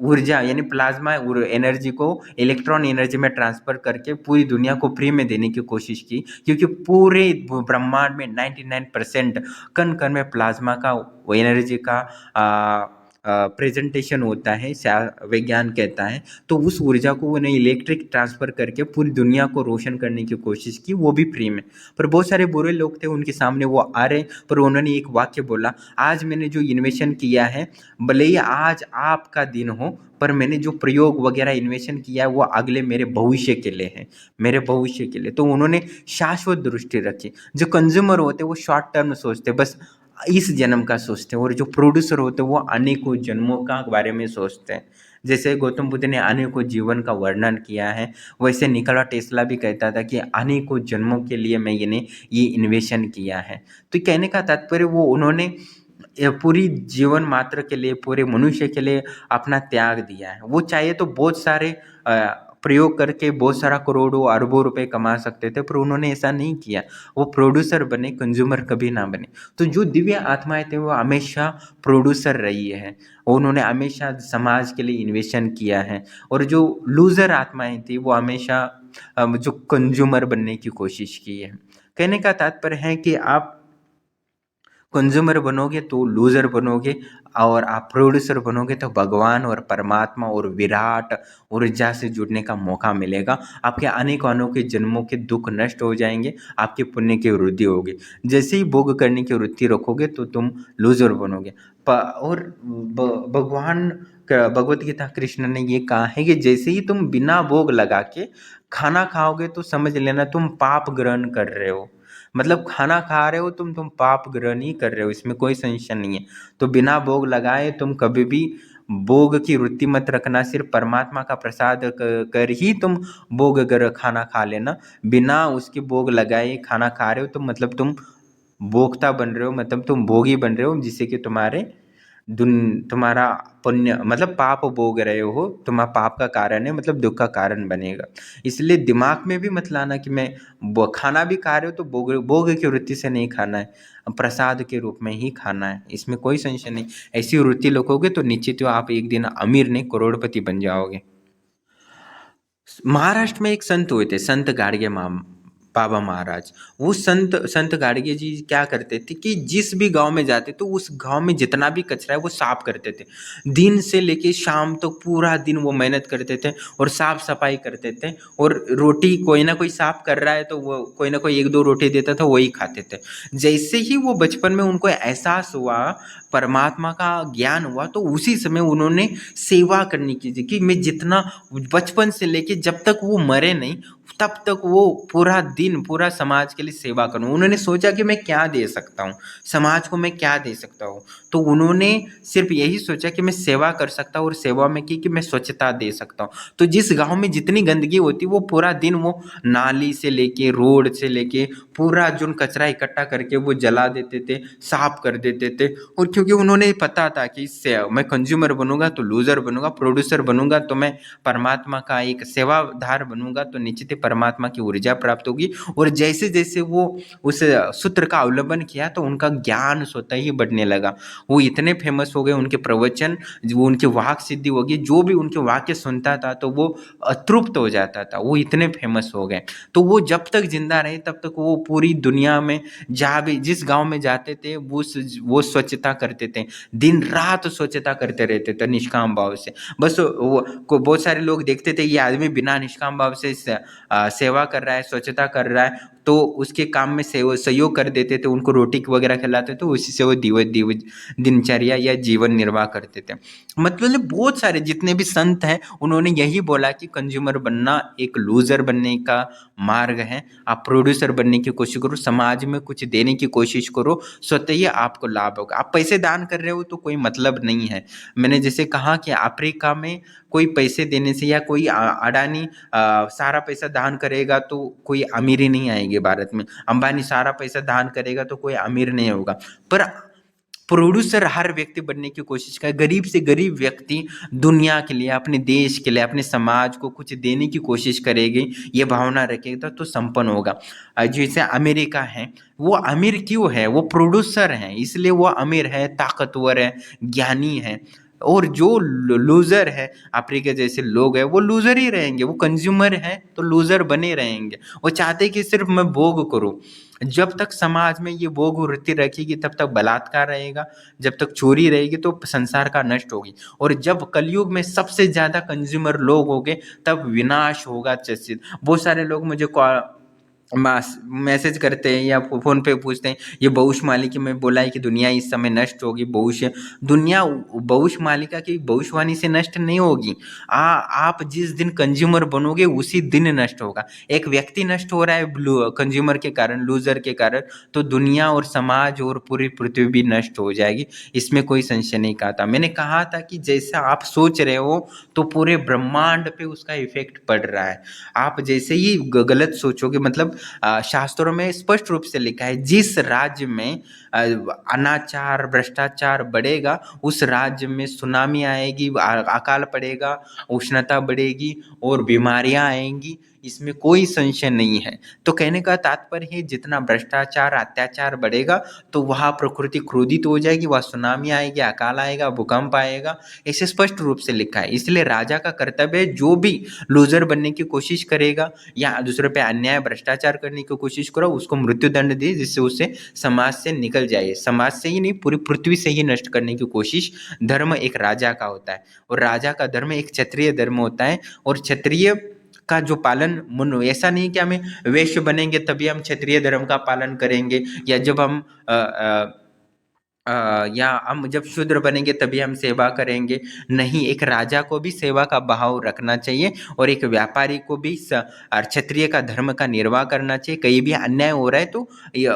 ऊर्जा यानी प्लाज्मा एनर्जी को इलेक्ट्रॉन एनर्जी में ट्रांसफ़र करके पूरी दुनिया को फ्री में देने की कोशिश की, क्योंकि पूरे ब्रह्मांड में 99% कण कण में प्लाज्मा का एनर्जी का प्रेजेंटेशन होता है, विज्ञान कहता है। तो उस ऊर्जा को उन्हें इलेक्ट्रिक ट्रांसफ़र करके पूरी दुनिया को रोशन करने की कोशिश की, वो भी फ्री में। पर बहुत सारे बुरे लोग थे उनके सामने, वो आ रहे, पर उन्होंने एक वाक्य बोला, आज मैंने जो इन्वेशन किया है, भले ही आज आपका दिन हो, पर मैंने जो प्रयोग वगैरह इन्वेशन किया है वो अगले मेरे भविष्य के लिए है, मेरे भविष्य के लिए। तो उन्होंने शाश्वत दृष्टि रखी। जो कंज्यूमर होते हैं वो शॉर्ट टर्म सोचते, बस इस जन्म का सोचते हैं, और जो प्रोड्यूसर होते हैं वो अनेकों जन्मों का बारे में सोचते हैं। जैसे गौतम बुद्ध ने अनेकों जीवन का वर्णन किया है, वैसे निकोला टेस्ला भी कहता था कि अनेकों जन्मों के लिए मैंने ये इन्वेशन किया है। तो कहने का तात्पर्य वो उन्होंने पूरी जीवन मात्र के लिए, पूरे मनुष्य के लिए अपना त्याग दिया है। वो चाहे तो बहुत सारे प्रयोग करके बहुत सारा करोड़ों अरबों रुपए कमा सकते थे, पर उन्होंने ऐसा नहीं किया। वो प्रोड्यूसर बने, कंज्यूमर कभी ना बने। तो जो दिव्य आत्माएं थे वो हमेशा प्रोड्यूसर रही है, उन्होंने हमेशा समाज के लिए इन्वेशन किया है। और जो लूजर आत्माएं थी वो हमेशा जो कंज्यूमर बनने की कोशिश की है। कहने का तात्पर्य है कि आप कंज्यूमर बनोगे तो लूज़र बनोगे, और आप प्रोड्यूसर बनोगे तो भगवान और परमात्मा और विराट ऊर्जा से जुड़ने का मौका मिलेगा। आपके अनेकों अनोखे जन्मों के दुख नष्ट हो जाएंगे, आपके पुण्य की वृद्धि होगी। जैसे ही भोग करने की वृत्ति रखोगे तो तुम लूज़र बनोगे। और भगवान भगवत गीता कृष्ण ने ये कहा है कि जैसे ही तुम बिना भोग लगा के खाना खाओगे तो समझ लेना तुम पाप ग्रहण कर रहे हो। मतलब खाना खा रहे हो तुम पाप ग्रहण ही कर रहे हो, इसमें कोई संशय नहीं है। तो बिना भोग लगाए तुम कभी भी भोग की वृत्ति मत रखना, सिर्फ परमात्मा का प्रसाद कर ही तुम भोग अगर खाना खा लेना। बिना उसके भोग लगाए खाना खा रहे हो तो मतलब तुम भोक्ता बन रहे हो, मतलब तुम भोगी बन रहे हो, जिससे कि तुम्हारे तुम्हारा पुण्य मतलब पाप भोग रहे हो, तुम्हारा पाप का कारण है, मतलब दुख का कारण बनेगा। इसलिए दिमाग में भी मत लाना कि मैं खाना भी खा रहे हो तो भोग भोग की वृत्ति से नहीं खाना है, प्रसाद के रूप में ही खाना है, इसमें कोई संशय नहीं। ऐसी वृत्ति रखोगे तो निश्चित ही आप एक दिन अमीर नहीं करोड़पति बन जाओगे। महाराष्ट्र में एक संत हुए थे, संत गाडगे बाबा महाराज। वो संत संत गाडगे जी क्या करते थे कि जिस भी गांव में जाते तो उस गांव में जितना भी कचरा है वो साफ करते थे। दिन से लेके शाम तक पूरा दिन वो मेहनत करते थे और साफ सफाई करते थे। और रोटी कोई ना कोई साफ कर रहा है तो वो कोई ना कोई एक दो रोटी देता था, वही खाते थे। जैसे ही वो बचपन में उनको एहसास हुआ, परमात्मा का ज्ञान हुआ, तो उसी समय उन्होंने सेवा करनी की कि मैं जितना बचपन से लेके जब तक वो मरे नहीं तब तक वो पूरा दिन पूरा समाज के लिए सेवा करूं। उन्होंने सोचा कि मैं क्या दे सकता हूँ समाज को, मैं क्या दे सकता हूँ। तो उन्होंने सिर्फ यही सोचा कि मैं सेवा कर सकता हूँ और सेवा में की कि मैं स्वच्छता दे सकता हूँ। तो जिस गांव में जितनी गंदगी होती वो पूरा दिन वो नाली से लेके रोड से लेके पूरा जो कचरा इकट्ठा करके वो जला देते थे, साफ कर देते थे। और क्योंकि उन्होंने पता था कि इससे मैं कंज्यूमर बनूंगा तो लूजर बनूंगा, प्रोड्यूसर बनूंगा तो मैं परमात्मा का एक सेवाधार बनूंगा, तो निश्चित ही परमात्मा की ऊर्जा प्राप्त होगी। और जैसे जैसे वो उस सूत्र का अवलंबन किया तो उनका ज्ञान स्वतः ही बढ़ने लगा। वो इतने फेमस हो गए, उनके प्रवचन, वो उनके वाक सिद्धि हो गई, जो भी उनके वाक्य सुनता था तो वो अतृप्त हो जाता था, वो इतने फेमस हो गए। तो वो जब तक जिंदा रहे तब तक वो पूरी दुनिया में जहाँ भी जिस गांव में जाते थे वो स्वच्छता करते थे, दिन रात स्वच्छता करते रहते थे निष्काम भाव से। बस वो को बहुत सारे लोग देखते थे ये आदमी बिना निष्काम भाव से सेवा कर रहा है, स्वच्छता कर रहा है, तो उसके काम में सहयोग कर देते थे, उनको रोटी वगैरह खिलाते थे, उसी से वो दिनचर्या या जीवन निर्वाह करते थे। मतलब बहुत सारे जितने भी संत हैं उन्होंने यही बोला कि कंज्यूमर बनना एक लूजर बनने का मार्ग है। आप प्रोड्यूसर बनने की कोशिश करो, समाज में कुछ देने की कोशिश करो, स्वतः ही आपको लाभ होगा। आप पैसे दान कर रहे हो तो कोई मतलब नहीं है। मैंने जैसे कहा कि अफ्रीका में कोई पैसे देने से या कोई अडानी सारा पैसा दान करेगा तो कोई अमीरी नहीं आएगी भारत में, अंबानी सारा पैसा दान करेगा तो कोई अमीर नहीं होगा। पर प्रोड्यूसर हर व्यक्ति बनने की कोशिश करे, गरीब से गरीब व्यक्ति दुनिया के लिए, अपने देश के लिए, अपने समाज को कुछ देने की कोशिश करेगी, ये भावना रखेगा तो संपन्न होगा। जैसे अमेरिका है, वो अमीर क्यों है? वो प्रोड्यूसर है इसलिए वो अमीर है, ताकतवर है, ज्ञानी है। और जो लूजर है, अफ्रीका जैसे लोग हैं, वो लूजर ही रहेंगे, वो कंज्यूमर है तो लूजर बने रहेंगे। वो चाहते कि सिर्फ मैं भोग करूं। जब तक समाज में ये भोग वृत्ति रखेगी तब तक बलात्कार रहेगा, जब तक चोरी रहेगी तो संसार का नष्ट होगी। और जब कलयुग में सबसे ज्यादा कंज्यूमर लोग होंगे तब विनाश होगा। बहुत सारे लोग मुझे मैसेज करते हैं या फोन पे पूछते हैं, ये भविष्यवाणी में बोला है कि दुनिया इस समय नष्ट होगी, भविष्य दुनिया भविष्यवाणिका की भविष्यवाणी से नष्ट नहीं होगी। आप जिस दिन कंज्यूमर बनोगे उसी दिन नष्ट होगा। एक व्यक्ति नष्ट हो रहा है कंज्यूमर के कारण, लूजर के कारण, तो दुनिया और समाज और पूरी पृथ्वी भी नष्ट हो जाएगी, इसमें कोई संशय नहीं। कहा था मैंने, कहा था कि जैसा आप सोच रहे हो तो पूरे ब्रह्मांड पे उसका इफेक्ट पड़ रहा है। आप जैसे ही गलत सोचोगे, मतलब शास्त्रों में स्पष्ट रूप से लिखा है जिस राज्य में अनाचार भ्रष्टाचार बढ़ेगा उस राज्य में सुनामी आएगी, अकाल पड़ेगा, उष्णता बढ़ेगी और बीमारियां आएंगी, इसमें कोई संशय नहीं है। तो कहने का तात्पर्य है जितना भ्रष्टाचार अत्याचार बढ़ेगा तो वहाँ प्रकृति क्रोधित हो जाएगी, वह सुनामी आएगी, अकाल आएगा, भूकंप आएगा, ऐसे स्पष्ट रूप से लिखा है। इसलिए राजा का कर्तव्य है जो भी लूजर बनने की कोशिश करेगा या दूसरे पे अन्याय भ्रष्टाचार करने की कोशिश करो उसको मृत्यु दंड दे, जिससे उसे समाज से निकल जाए, समाज से ही नहीं पूरी पृथ्वी से ही नष्ट करने की कोशिश धर्म एक राजा का होता है। और राजा का धर्म एक क्षत्रिय धर्म होता है। और क्षत्रिय का जो पालन मन, ऐसा नहीं कि हमें वैश्य बनेंगे तभी हम क्षत्रिय धर्म का पालन करेंगे, या जब हम या हम जब शूद्र बनेंगे तभी हम सेवा करेंगे। नहीं, एक राजा को भी सेवा का भाव रखना चाहिए और एक व्यापारी को भी क्षत्रिय का धर्म का निर्वाह करना चाहिए। कहीं भी अन्याय हो रहा है तो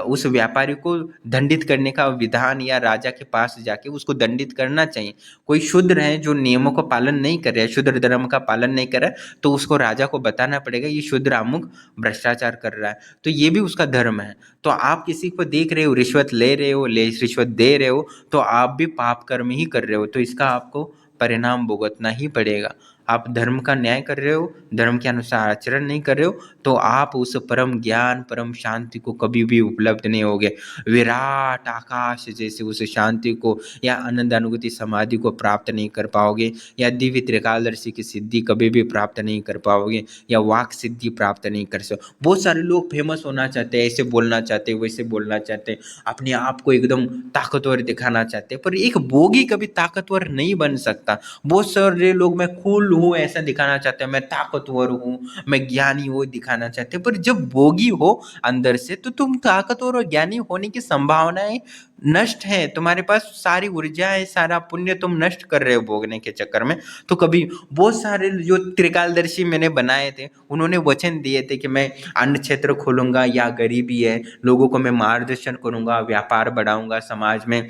उस व्यापारी को दंडित करने का विधान या राजा के पास जाके उसको दंडित करना चाहिए। कोई शूद्र है जो नियमों का पालन नहीं कर रहा है, शूद्र धर्म का पालन नहीं कर रहा है, तो उसको राजा को बताना पड़ेगा ये शूद्र अमुक भ्रष्टाचार कर रहा है, तो ये भी उसका धर्म है। तो आप किसी को देख रहे हो रिश्वत ले रहे हो, रिश्वत दे ले रहे हो तो आप भी पाप कर्म ही कर रहे हो, तो इसका आपको परिणाम भुगतना ही पड़ेगा। आप धर्म का न्याय कर रहे हो, धर्म के अनुसार आचरण नहीं कर रहे हो, तो आप उस परम ज्ञान परम शांति को कभी भी उपलब्ध नहीं होगे। विराट आकाश जैसे उस शांति को या आनंद अनुभूति समाधि को प्राप्त नहीं कर पाओगे, या दिव्य त्रिकालदर्शी की सिद्धि कभी भी प्राप्त नहीं कर पाओगे, या वाक सिद्धि प्राप्त नहीं कर सकते। बहुत सारे लोग फेमस होना चाहते हैं, ऐसे बोलना चाहते हैं, वैसे बोलना चाहते हैं, अपने आप को एकदम ताकतवर दिखाना चाहते हैं, पर एक भोगी कभी ताकतवर नहीं बन सकता। बहुत सारे लोग मैं कूल हूँ ऐसा दिखाना चाहते हैं, मैं ताकतवर हूँ, मैं ज्ञानी हूँ दिखाना चाहते हैं, पर जब भोगी हो अंदर से तो तुम ताकतवर और ज्ञानी होने की संभावनाएं नष्ट है। तुम्हारे पास सारी ऊर्जा है, सारा पुण्य तुम नष्ट कर रहे हो भोगने के चक्कर में। तो कभी बहुत सारे जो त्रिकालदर्शी मैंने बनाए थे उन्होंने वचन दिए थे कि मैं अन्न क्षेत्र खोलूंगा, या गरीबी है लोगों को मैं मार्गदर्शन करूंगा, व्यापार बढ़ाऊंगा, समाज में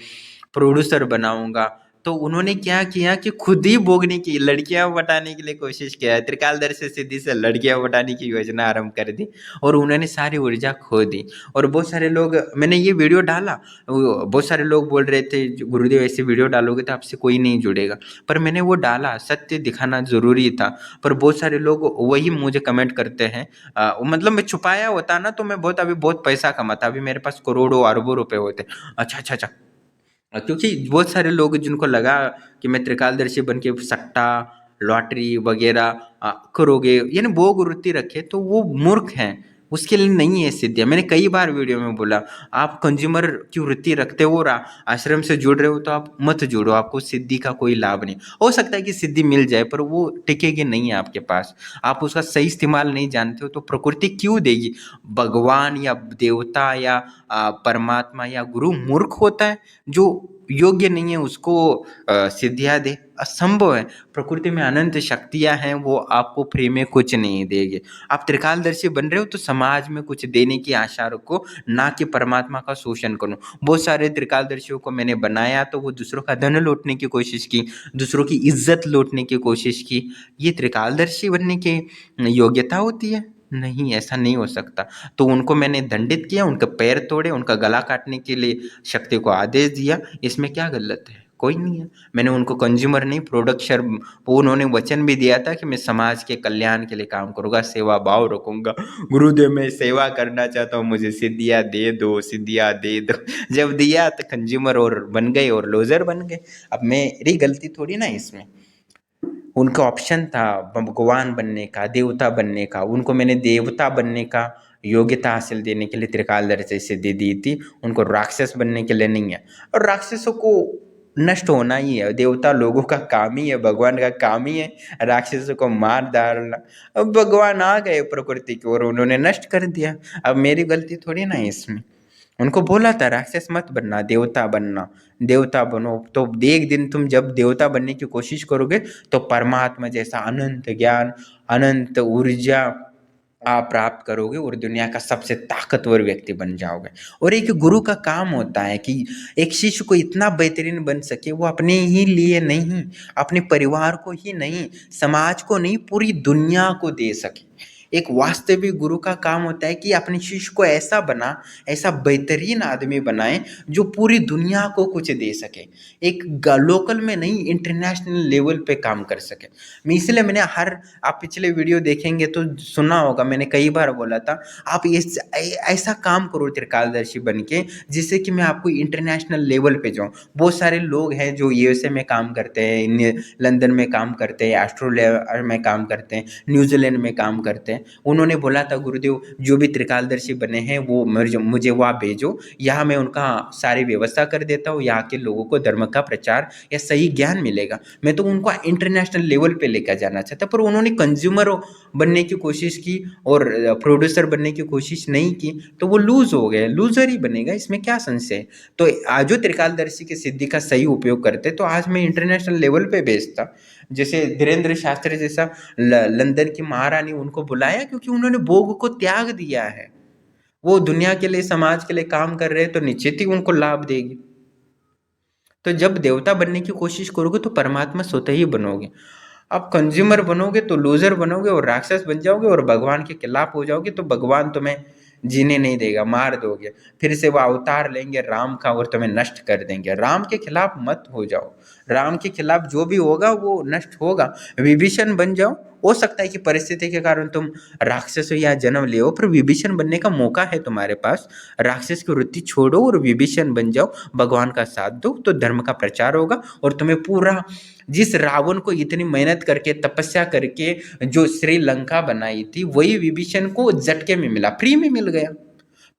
प्रोड्यूसर बनाऊंगा। तो उन्होंने क्या किया कि खुद ही भोगने की, लड़कियां बटाने के लिए कोशिश किया, त्रिकालदर्शी सिद्धि से लड़कियां बटाने की योजना आरंभ कर दी और उन्होंने सारी ऊर्जा खो दी। और बहुत सारे लोग, मैंने ये वीडियो डाला, बहुत सारे लोग बोल रहे थे गुरुदेव ऐसे वीडियो डालोगे तो आपसे कोई नहीं जुड़ेगा, पर मैंने वो डाला, सत्य दिखाना जरूरी था। पर बहुत सारे लोग वही मुझे कमेंट करते हैं, मतलब मैं छुपाया होता ना तो मैं अभी बहुत पैसा कमाता, अभी मेरे पास करोड़ों अरबों रुपए होते। अच्छा अच्छा अच्छा, क्योंकि बहुत सारे लोग जिनको लगा कि मैं त्रिकालदर्शी बन के सट्टा लॉटरी वगैरह करोगे, यानी भोग वृत्ति रखे, तो वो मूर्ख हैं, उसके लिए नहीं है सिद्धियाँ। मैंने कई बार वीडियो में बोला, आप कंज्यूमर की वृत्ति रखते हो और आश्रम से जुड़ रहे हो तो आप मत जुड़ो, आपको सिद्धि का कोई लाभ नहीं। हो सकता है कि सिद्धि मिल जाए पर वो टिकेगी नहीं है आपके पास, आप उसका सही इस्तेमाल नहीं जानते हो तो प्रकृति क्यों देगी। भगवान या देवता या परमात्मा या गुरु मूर्ख होता है जो योग्य नहीं है उसको सिद्धियाँ दे, असंभव है। प्रकृति में अनंत शक्तियाँ हैं, वो आपको फ्री में कुछ नहीं देंगे। आप त्रिकालदर्शी बन रहे हो तो समाज में कुछ देने की आशा रखो, ना कि परमात्मा का शोषण करो। बहुत सारे त्रिकालदर्शियों को मैंने बनाया तो वो दूसरों का धन लूटने की कोशिश की, दूसरों की इज्जत लूटने की कोशिश की। ये त्रिकालदर्शी बनने की योग्यता होती है? नहीं, ऐसा नहीं हो सकता। तो उनको मैंने दंडित किया, उनके पैर तोड़े, उनका गला काटने के लिए शक्ति को आदेश दिया, इसमें क्या गलत है? कोई नहीं है। मैंने उनको कंज्यूमर नहीं, प्रोडक्शन, वो उन्होंने वचन भी दिया था कि मैं समाज के कल्याण के लिए काम करूँगा, सेवा भाव रखूँगा। गुरुदेव मैं सेवा करना चाहता हूँ, मुझे सिद्धियाँ दे दो, सिद्धियाँ दे दो। जब दिया तो कंज्यूमर और बन गए और लूजर बन गए। अब मेरी गलती थोड़ी ना इसमें, उनका ऑप्शन था भगवान बनने का, देवता बनने का, उनको मैंने देवता बनने का योग्यता हासिल देने के लिए त्रिकालदर्शी सिद्धि दी थी, उनको राक्षस बनने के लिए नहीं है। और राक्षसों को नष्ट होना ही है, देवता लोगों का काम ही है, भगवान का काम ही है राक्षसों को मार डालना। अब भगवान आ गए प्रकृति की और उन्होंने नष्ट कर दिया, अब मेरी गलती थोड़ी ना है इसमें। उनको बोला था राक्षस मत बनना, देवता बनना, देवता बनो। तो एक दिन तुम जब देवता बनने की कोशिश करोगे तो परमात्मा जैसा अनंत ज्ञान अनंत ऊर्जा आप प्राप्त करोगे और दुनिया का सबसे ताकतवर व्यक्ति बन जाओगे। और एक गुरु का काम होता है कि एक शिष्य को इतना बेहतरीन बन सके, वो अपने ही लिए नहीं, अपने परिवार को ही नहीं, समाज को नहीं, पूरी दुनिया को दे सके। एक वास्तविक गुरु का काम होता है कि अपने शिष्य को ऐसा बना, ऐसा बेहतरीन आदमी बनाए जो पूरी दुनिया को कुछ दे सके, एक लोकल में नहीं इंटरनेशनल लेवल पे काम कर सके। मैं इसलिए मैंने आप पिछले वीडियो देखेंगे तो सुना होगा, मैंने कई बार बोला था आप ऐसा काम करो त्रिकालदर्शी बन के जिससे कि मैं आपको इंटरनेशनल लेवल पे जाऊँ। बहुत सारे लोग हैं जो यूएसए में काम करते हैं, लंदन में काम करते हैं, ऑस्ट्रेलिया में काम करते हैं, न्यूजीलैंड में काम करते हैं। उन्होंने बोला था गुरुदेव जो भी त्रिकालदर्शी बने हैं वो मुझे वहाँ भेजो, यहाँ मैं उनका सारी व्यवस्था कर देता हूँ, यहाँ के लोगों को धर्म का प्रचार या सही ज्ञान मिलेगा। मैं तो उनको इंटरनेशनल लेवल पे लेकर जाना चाहता, पर उन्होंने कंज्यूमर बनने की कोशिश की और प्रोड्यूसर बनने की कोशिश नहीं की, तो वो लूज हो गए, लूजर ही बनेगा, इसमें क्या संशय है। तो आज जो त्रिकालदर्शी की सिद्धि का सही उपयोग करते तो आज मैं इंटरनेशनल लेवल पे भेजता। जैसे धीरेन्द्र शास्त्री जैसा लंदन की महारानी उनको बुलाया क्योंकि उन्होंने भोग को त्याग दिया है, वो दुनिया के लिए समाज के लिए काम कर रहे हैं तो निश्चित ही उनको लाभ देगी। तो जब देवता बनने की कोशिश करोगे तो परमात्मा स्वतः ही बनोगे। आप कंज्यूमर बनोगे तो लूजर बनोगे और राक्षस बन जाओगे और भगवान के खिलाफ हो जाओगे तो भगवान तुम्हें जीने नहीं देगा, मार दोगे। फिर से वो अवतार लेंगे राम का और तुम्हें नष्ट कर देंगे। राम के खिलाफ मत हो जाओ, राम के खिलाफ जो भी होगा वो नष्ट होगा। विभीषण बन जाओ, हो सकता है कि परिस्थिति के कारण तुम राक्षस या जन्म ले, पर विभीषण बनने का मौका है तुम्हारे पास। राक्षस की वृत्ति छोड़ो और विभीषण बन जाओ, भगवान का साथ दो, तो धर्म का प्रचार होगा और तुम्हें पूरा, जिस रावण को इतनी मेहनत करके तपस्या करके जो श्रीलंका बनाई थी, वही विभीषण को झटके में मिला, फ्री में मिल गया।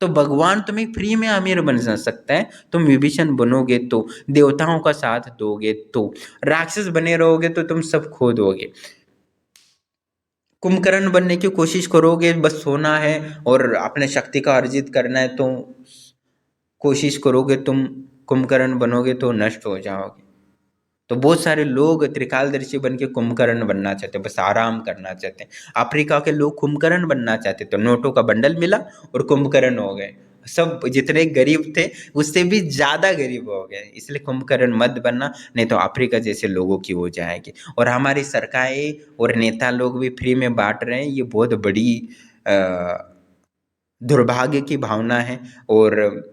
तो भगवान तुम्हें फ्री में अमीर बन सकता है, तुम विभीषण बनोगे तो, देवताओं का साथ दोगे तो। राक्षस बने रहोगे तो तुम सब खो दोगे। कुंभकर्ण बनने की कोशिश करोगे, बस सोना है और अपने शक्ति का अर्जित करना है, तो कोशिश करोगे तुम कुंभकर्ण बनोगे तो नष्ट हो जाओगे। तो बहुत सारे लोग त्रिकालदर्शी बन के कुंभकर्ण बनना चाहते हैं, बस आराम करना चाहते हैं। अफ्रीका के लोग कुंभकर्ण बनना चाहते, तो नोटों का बंडल मिला और कुंभकर्ण हो गए। सब जितने गरीब थे उससे भी ज़्यादा गरीब हो गए। इसलिए कुंभकर्ण मत बनना, नहीं तो अफ्रीका जैसे लोगों की हो जाएगी। और हमारी सरकारें और नेता लोग भी फ्री में बांट रहे हैं, ये बहुत बड़ी दुर्भाग्य की भावना है। और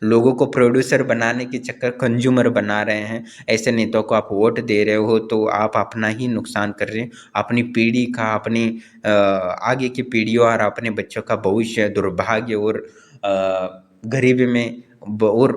लोगों को प्रोड्यूसर बनाने के चक्कर कंज्यूमर बना रहे हैं। ऐसे नेताओं को आप वोट दे रहे हो तो आप अपना ही नुकसान कर रहे हैं, अपनी पीढ़ी का, अपनी आगे की पीढ़ियों और अपने बच्चों का भविष्य दुर्भाग्य और गरीबी में और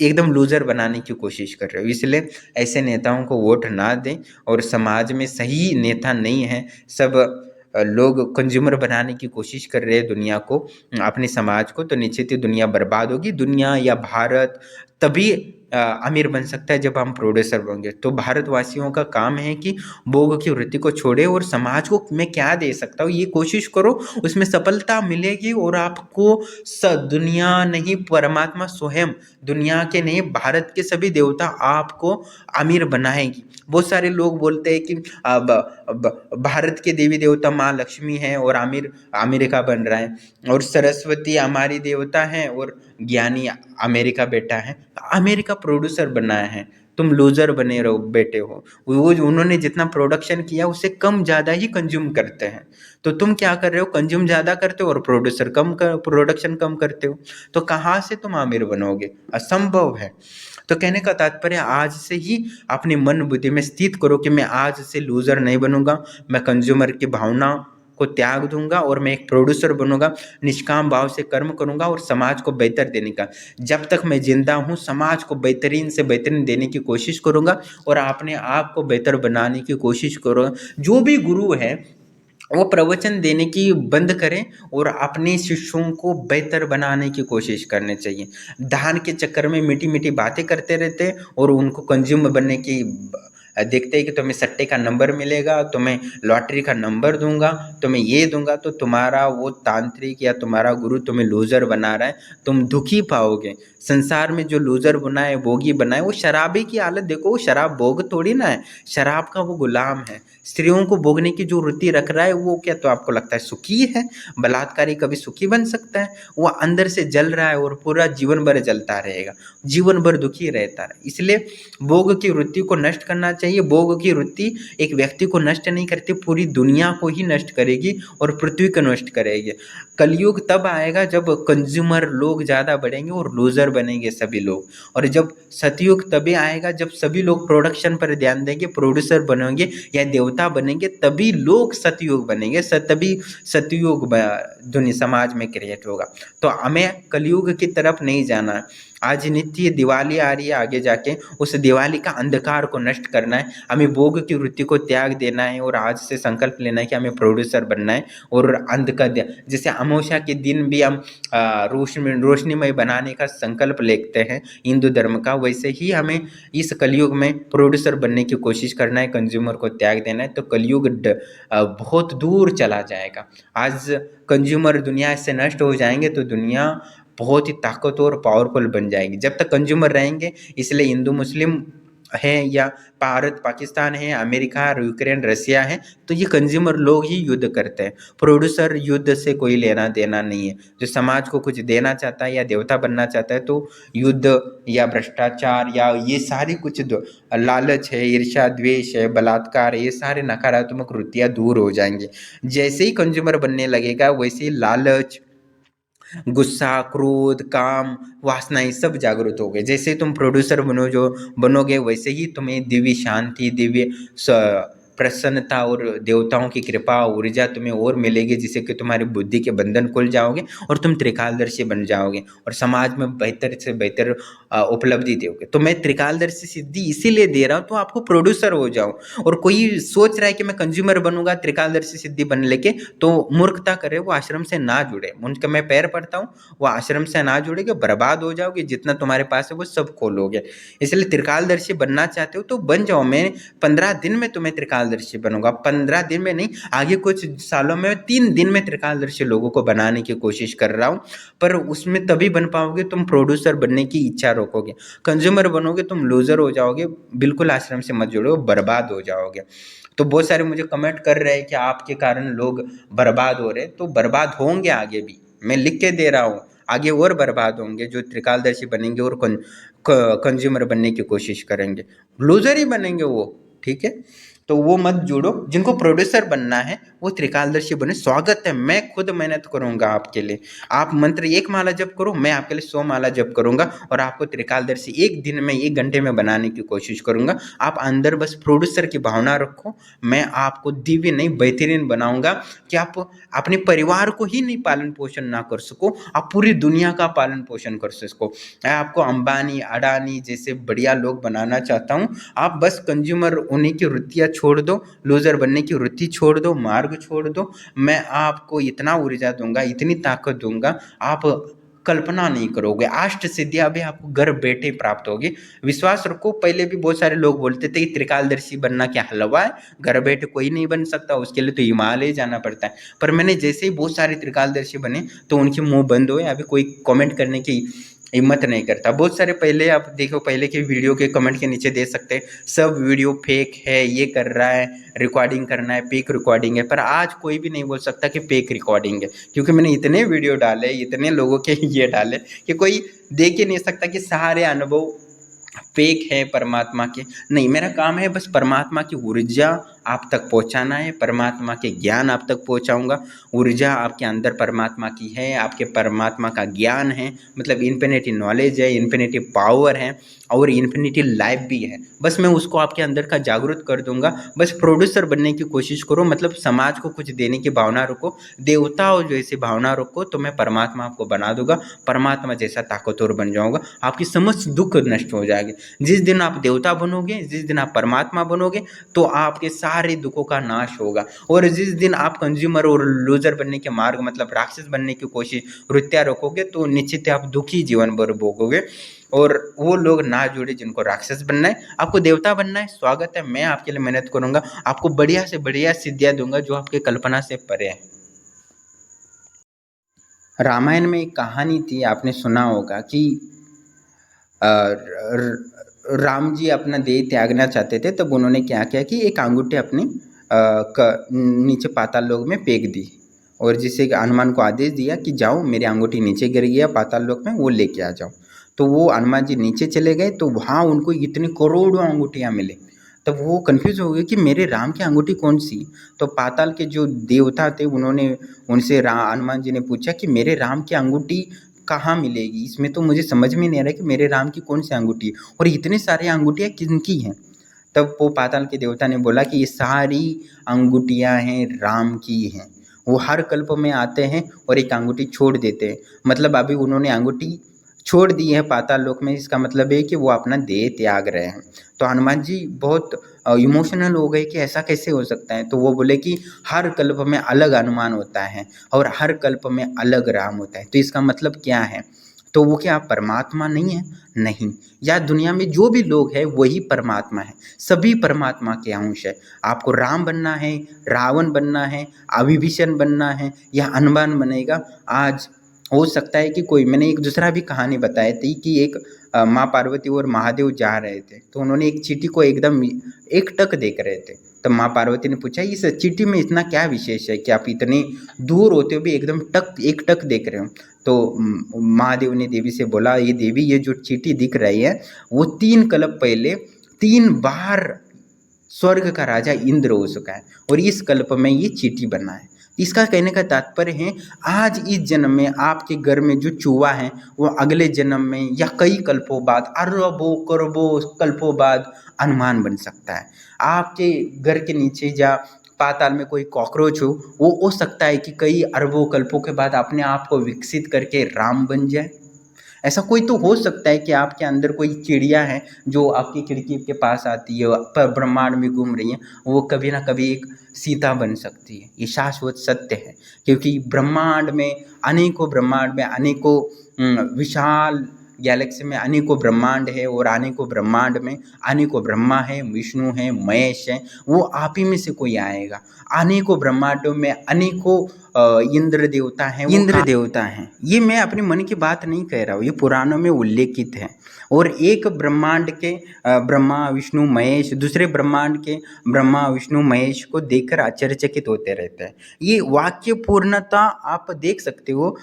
एकदम लूजर बनाने की कोशिश कर रहे हो। इसलिए ऐसे नेताओं को वोट ना दें। और समाज में सही नेता नहीं है, सब लोग कंज्यूमर बनाने की कोशिश कर रहे हैं दुनिया को, अपने समाज को, तो निश्चित ही दुनिया बर्बाद होगी। दुनिया या भारत तभी अमीर बन सकता है जब हम प्रोड्यूसर होंगे। तो भारतवासियों का काम है कि भोग की वृत्ति को छोड़े और समाज को मैं क्या दे सकता हूँ ये कोशिश करो, उसमें सफलता मिलेगी। और आपको दुनिया नहीं, परमात्मा स्वयं, दुनिया के नहीं भारत के सभी देवता आपको अमीर बनाएगी। बहुत सारे लोग बोलते हैं कि भारत के देवी देवता माँ लक्ष्मी हैं और अमेरिका बन रहा है, और सरस्वती हमारी देवता हैं और ज्ञानी अमेरिका बेटा है। अमेरिका प्रोड्यूसर बनाया है, तुम लूजर बने रहो, बेटे हो। वो उन्होंने जितना प्रोडक्शन किया उससे कम ज़्यादा ही कंज्यूम करते हैं। तो तुम क्या कर रहे हो, कंज्यूम ज़्यादा करते हो और प्रोडक्शन कम करते हो। तो कहाँ से तुम अमीर बनोगे, असंभव है। तो कहने का तात्पर्य आज से ही अपनी मन बुद्धि में स्थित करो कि मैं आज से लूजर नहीं बनूंगा, मैं कंज्यूमर की भावना को त्याग दूंगा और मैं एक प्रोड्यूसर बनूंगा, निष्काम भाव से कर्म करूंगा और समाज को बेहतर देने का, जब तक मैं जिंदा हूं समाज को बेहतरीन से बेहतरीन देने की कोशिश करूंगा और अपने आप को बेहतर बनाने की कोशिश करूंगा। जो भी गुरु है वो प्रवचन देने की बंद करें और अपने शिष्यों को बेहतर बनाने की कोशिश करनी चाहिए। दान के चक्कर में मीठी मीठी बातें करते रहते हैं और उनको कंज्यूम बनने की देखते हैं कि तुम्हें सट्टे का नंबर मिलेगा, तुम्हें लॉटरी का नंबर दूंगा, तुम्हें ये दूंगा, तो तुम्हारा वो तांत्रिक या तुम्हारा गुरु तुम्हें लूजर बना रहा है, तुम दुखी पाओगे। संसार में जो लूजर बनाए, भोगी बनाए, वो शराबी की हालत देखो, वो शराब भोग थोड़ी ना है, शराब का वो गुलाम है। स्त्रियों को भोगने की जो वृत्ति रख रहा है वो क्या तो आपको लगता है सुखी है? बलात्कारी कभी सुखी बन सकता है? वो अंदर से जल रहा है और पूरा जीवन भर जलता रहेगा, जीवन भर दुखी रहता है। इसलिए भोग की वृत्ति को नष्ट करना चाहिए। भोग की वृत्ति एक व्यक्ति को नष्ट नहीं करती, पूरी दुनिया को ही नष्ट करेगी और पृथ्वी को नष्ट करेगी। कलयुग तब आएगा जब कंज्यूमर लोग ज़्यादा बढ़ेंगे और लूजर बनेंगे सभी लोग। और जब सतयुग तभी आएगा जब सभी लोग प्रोडक्शन पर ध्यान देंगे, प्रोड्यूसर बनेंगे या देवता बनेंगे, तभी लोग सतयुग बनेंगे, तभी सतयुग दुनिया समाज में क्रिएट होगा। तो हमें कलयुग की तरफ नहीं जाना है। आज नित्य दिवाली आ रही है, आगे जाके उस दिवाली का अंधकार को नष्ट करना है, हमें भोग की वृत्ति को त्याग देना है और आज से संकल्प लेना है कि हमें प्रोड्यूसर बनना है। और जैसे अमावस्या के दिन भी हम रोशनीमय बनाने का संकल्प लेते हैं हिंदू धर्म का, वैसे ही हमें इस कलयुग में प्रोड्यूसर बनने की कोशिश करना है, कंज्यूमर को त्याग देना है। तो कलयुग बहुत दूर चला जाएगा। आज कंज्यूमर दुनिया से नष्ट हो जाएंगे तो दुनिया बहुत ही ताकतवर और पावरफुल बन जाएगी। जब तक कंज्यूमर रहेंगे, इसलिए हिंदू मुस्लिम है या भारत पाकिस्तान है, अमेरिका, यूक्रेन, रसिया है, तो ये कंज्यूमर लोग ही युद्ध करते हैं। प्रोड्यूसर युद्ध से कोई लेना देना नहीं है। जो समाज को कुछ देना चाहता है या देवता बनना चाहता है तो युद्ध या भ्रष्टाचार या ये सारी कुछ लालच है, ईर्ष्या, द्वेष है, बलात्कार, ये सारे नकारात्मक वृत्तियाँ दूर हो जाएंगी। जैसे ही कंज्यूमर बनने लगेगा वैसे ही लालच, गुस्सा, क्रोध, काम, वासनाएं सब जागृत हो गए। जैसे तुम प्रोड्यूसर बनोगे वैसे ही तुम्हें दिव्य शांति, दिव्य प्रसन्नता और देवताओं की कृपा ऊर्जा तुम्हें और मिलेगी, जिससे कि तुम्हारी बुद्धि के बंधन खुल जाओगे और तुम त्रिकालदर्शी बन जाओगे और समाज में बेहतर से बेहतर उपलब्धि दोगे। तो मैं त्रिकालदर्शी सिद्धि इसीलिए दे रहा हूँ तो आपको प्रोड्यूसर हो जाओ। और कोई सोच रहा है कि मैं कंज्यूमर बनूंगा त्रिकालदर्शी सिद्धि बन लेके, तो मूर्खता करे, वो आश्रम से ना जुड़े। उनके मैं पैर पड़ता हूँ, वो आश्रम से ना जुड़ेगे, बर्बाद हो जाओगे। जितना तुम्हारे पास है वो सब खोलोगे। इसलिए त्रिकालदर्शी बनना चाहते हो तो बन जाओ। मैं 15 दिन में तुम्हें त्रिकालदर्शी बनूंगा, 15 दिन में नहीं, आगे कुछ सालों में 3 दिन में त्रिकालदर्शी लोगों को बनाने की कोशिश कर रहा हूँ। पर उसमें तभी बन पाओगे तुम प्रोड्यूसर बनने की इच्छा रखोगे। कंज्यूमर बनोगे तुम लूजर हो जाओगे। बिल्कुल आश्रम से मत जुड़ो, बर्बाद हो जाओगे। तो बहुत सारे मुझे कमेंट कर रहे हैं कि आपके कारण लोग बर्बाद हो रहे हैं, तो बर्बाद होंगे आगे भी, मैं लिख के दे रहा हूँ। आगे और बर्बाद होंगे जो त्रिकालदर्शी बनेंगे और कंज्यूमर बनने की कोशिश करेंगे, लूजर ही बनेंगे वो। ठीक है, तो वो मत जुड़ो। जिनको प्रोड्यूसर बनना है वो त्रिकालदर्शी बने, स्वागत है। मैं खुद मेहनत करूंगा आपके लिए। आप मंत्र 1 माला जप करो, मैं आपके लिए 100 माला जप करूंगा और आपको त्रिकालदर्शी 1 दिन में 1 घंटे में बनाने की कोशिश करूंगा। आप अंदर बस प्रोड्यूसर की भावना रखो, मैं आपको दिव्य नहीं बेहतरीन बनाऊंगा कि आप अपने परिवार को ही नहीं पालन पोषण ना कर सको, आप पूरी दुनिया का पालन पोषण कर सको। मैं आपको अंबानी, अडानी जैसे बढ़िया लोग बनाना चाहता हूँ। आप बस कंज्यूमर होने की वृत्तियाँ छोड़ दो, लूजर बनने की वृत्ति छोड़ दो, मार्ग छोड़ दो। मैं आपको इतना ऊर्जा दूंगा, इतनी ताकत दूंगा, आप कल्पना नहीं करोगे। अष्ट सिद्धियां भी आपको घर बैठे प्राप्त होगी। विश्वास रखो। पहले भी बहुत सारे लोग बोलते थे कि त्रिकालदर्शी बनना क्या हलवा है, घर बैठे कोई नहीं बन सकता, उसके लिए तो हिमालय जाना पड़ता है। पर मैंने जैसे ही बहुत सारे त्रिकालदर्शी बने तो उनके मुंह बंद हुए, अभी कोई कमेंट करने की हिम्मत नहीं करता। बहुत सारे पहले आप देखो, पहले के वीडियो के कमेंट के नीचे दे सकते हैं सब वीडियो फेक है, ये कर रहा है, रिकॉर्डिंग करना है, फेक रिकॉर्डिंग है। पर आज कोई भी नहीं बोल सकता कि फेक रिकॉर्डिंग है, क्योंकि मैंने इतने वीडियो डाले, इतने लोगों के ये डाले कि कोई देख ही नहीं सकता कि सारे अनुभव फेक है परमात्मा के। नहीं, मेरा काम है बस परमात्मा की ऊर्जा आप तक पहुंचाना है, परमात्मा के ज्ञान आप तक पहुंचाऊंगा। ऊर्जा आपके अंदर परमात्मा की है, आपके परमात्मा का ज्ञान है, मतलब इन्फिनिटी नॉलेज है, इन्फिनिटी पावर है और इन्फिनिटी लाइफ भी है। बस मैं उसको आपके अंदर का जागृत कर दूंगा। बस प्रोड्यूसर बनने की कोशिश करो, मतलब समाज को कुछ देने की भावना रखो, देवताओं जैसी भावना रखो, तो मैं परमात्मा आपको बना दूंगा, परमात्मा जैसा ताकतवर बन जाऊंगा, आपकी समस्त दुख नष्ट हो जाएगी। जिस दिन आप देवता बनोगे, जिस दिन आप परमात्मा बनोगे, तो आपके सारे दुखों का नाश होगा। और जिस दिन आप कंज्यूमर और लूजर बनने के मार्ग, मतलब राक्षस बनने की कोशिश वृत्तियाँ रखोगे, तो निश्चित ही आप दुखी जीवन भर भोगोगे। और वो लोग ना जुड़े जिनको राक्षस बनना है। आपको देवता बनना है, स्वागत है, मैं आपके लिए मेहनत करूंगा, आपको बढ़िया से बढ़िया सिद्धियां दूंगा जो आपके कल्पना से परे है। रामायण में एक कहानी थी, आपने सुना होगा कि राम जी अपना देह त्यागना चाहते थे, तब उन्होंने क्या किया कि एक अंगूठी अपनी नीचे पाताल लोक में फेंक दी, और जिससे हनुमान को आदेश दिया कि जाओ, मेरी अंगूठी नीचे गिर गया पाताल लोक में, वो लेके आ जाओ। तो वो हनुमान जी नीचे चले गए, तो वहाँ उनको इतनी करोड़ों अंगूठियाँ मिली। तब वो कंफ्यूज हो गए कि मेरे राम की अंगूठी कौन सी। तो पाताल के जो देवता थे उन्होंने उनसे हनुमान जी ने पूछा कि मेरे राम की अंगूठी कहाँ मिलेगी, इसमें तो मुझे समझ में नहीं आ रहा कि मेरे राम की कौन सी अंगूठी है और इतनी सारी अंगूठियाँ किनकी हैं। तब वो पाताल के देवता ने बोला कि ये सारी अंगूठियाँ हैं राम की हैं, वो हर कल्प में आते हैं और एक अंगूठी छोड़ देते हैं। मतलब अभी उन्होंने अंगूठी छोड़ दी है पाताल लोक में, इसका मतलब है कि वो अपना देह त्याग रहे हैं। तो हनुमान जी बहुत इमोशनल हो गए कि ऐसा कैसे हो सकता है। तो वो बोले कि हर कल्प में अलग हनुमान होता है और हर कल्प में अलग राम होता है, तो इसका मतलब क्या है। तो वो क्या परमात्मा नहीं है? नहीं, या दुनिया में जो भी लोग हैं वही परमात्मा है, सभी परमात्मा के अंश है। आपको राम बनना है, रावण बनना है, अविभीषण बनना है या हनुमान बनेगा। आज हो सकता है कि कोई, मैंने एक दूसरा भी कहानी बताई थी कि एक माँ पार्वती और महादेव जा रहे थे, तो उन्होंने एक चींटी को एकदम एकटक देख रहे थे। तो माँ पार्वती ने पूछा इस चींटी में इतना क्या विशेष है कि आप इतने दूर होते हुए भी एकदम एकटक देख रहे हो। तो महादेव ने देवी से बोला, ये देवी, ये जो चींटी दिख रही है वो 3 कल्प पहले 3 बार स्वर्ग का राजा इंद्र हो चुका है और इस कल्प में ये चींटी बना है। इसका कहने का तात्पर्य है आज इस जन्म में आपके घर में जो चूहा है वो अगले जन्म में या कई कल्पों बाद, अरबों करोड़ों कल्पों बाद अनुमान बन सकता है। आपके घर के नीचे या पाताल में कोई कॉकरोच वो हो सकता है कि कई अरबों कल्पों के बाद अपने आप को विकसित करके राम बन जाए। ऐसा कोई तो हो सकता है कि आपके अंदर कोई चिड़िया है जो आपकी खिड़की के पास आती है, पर ब्रह्मांड में घूम रही है, वो कभी ना कभी एक सीता बन सकती है। ये शाश्वत सत्य है, क्योंकि ब्रह्मांड में अनेकों विशाल गैलेक्सी में अनेकों ब्रह्मांड है, और अनेकों ब्रह्मांड में अनेकों ब्रह्मा है, विष्णु है, महेश है, वो आप ही में से कोई आएगा। अनेकों ब्रह्मांडों में अनेकों इंद्र देवता हैं। ये मैं अपने मन की बात नहीं कह रहा हूँ, ये पुराणों में उल्लेखित है। और एक ब्रह्मांड के ब्रह्मा विष्णु महेश दूसरे ब्रह्मांड के ब्रह्मा विष्णु महेश को देखकर आश्चर्यचकित होते रहते हैं। ये वाक्य पूर्णता आप देख सकते हो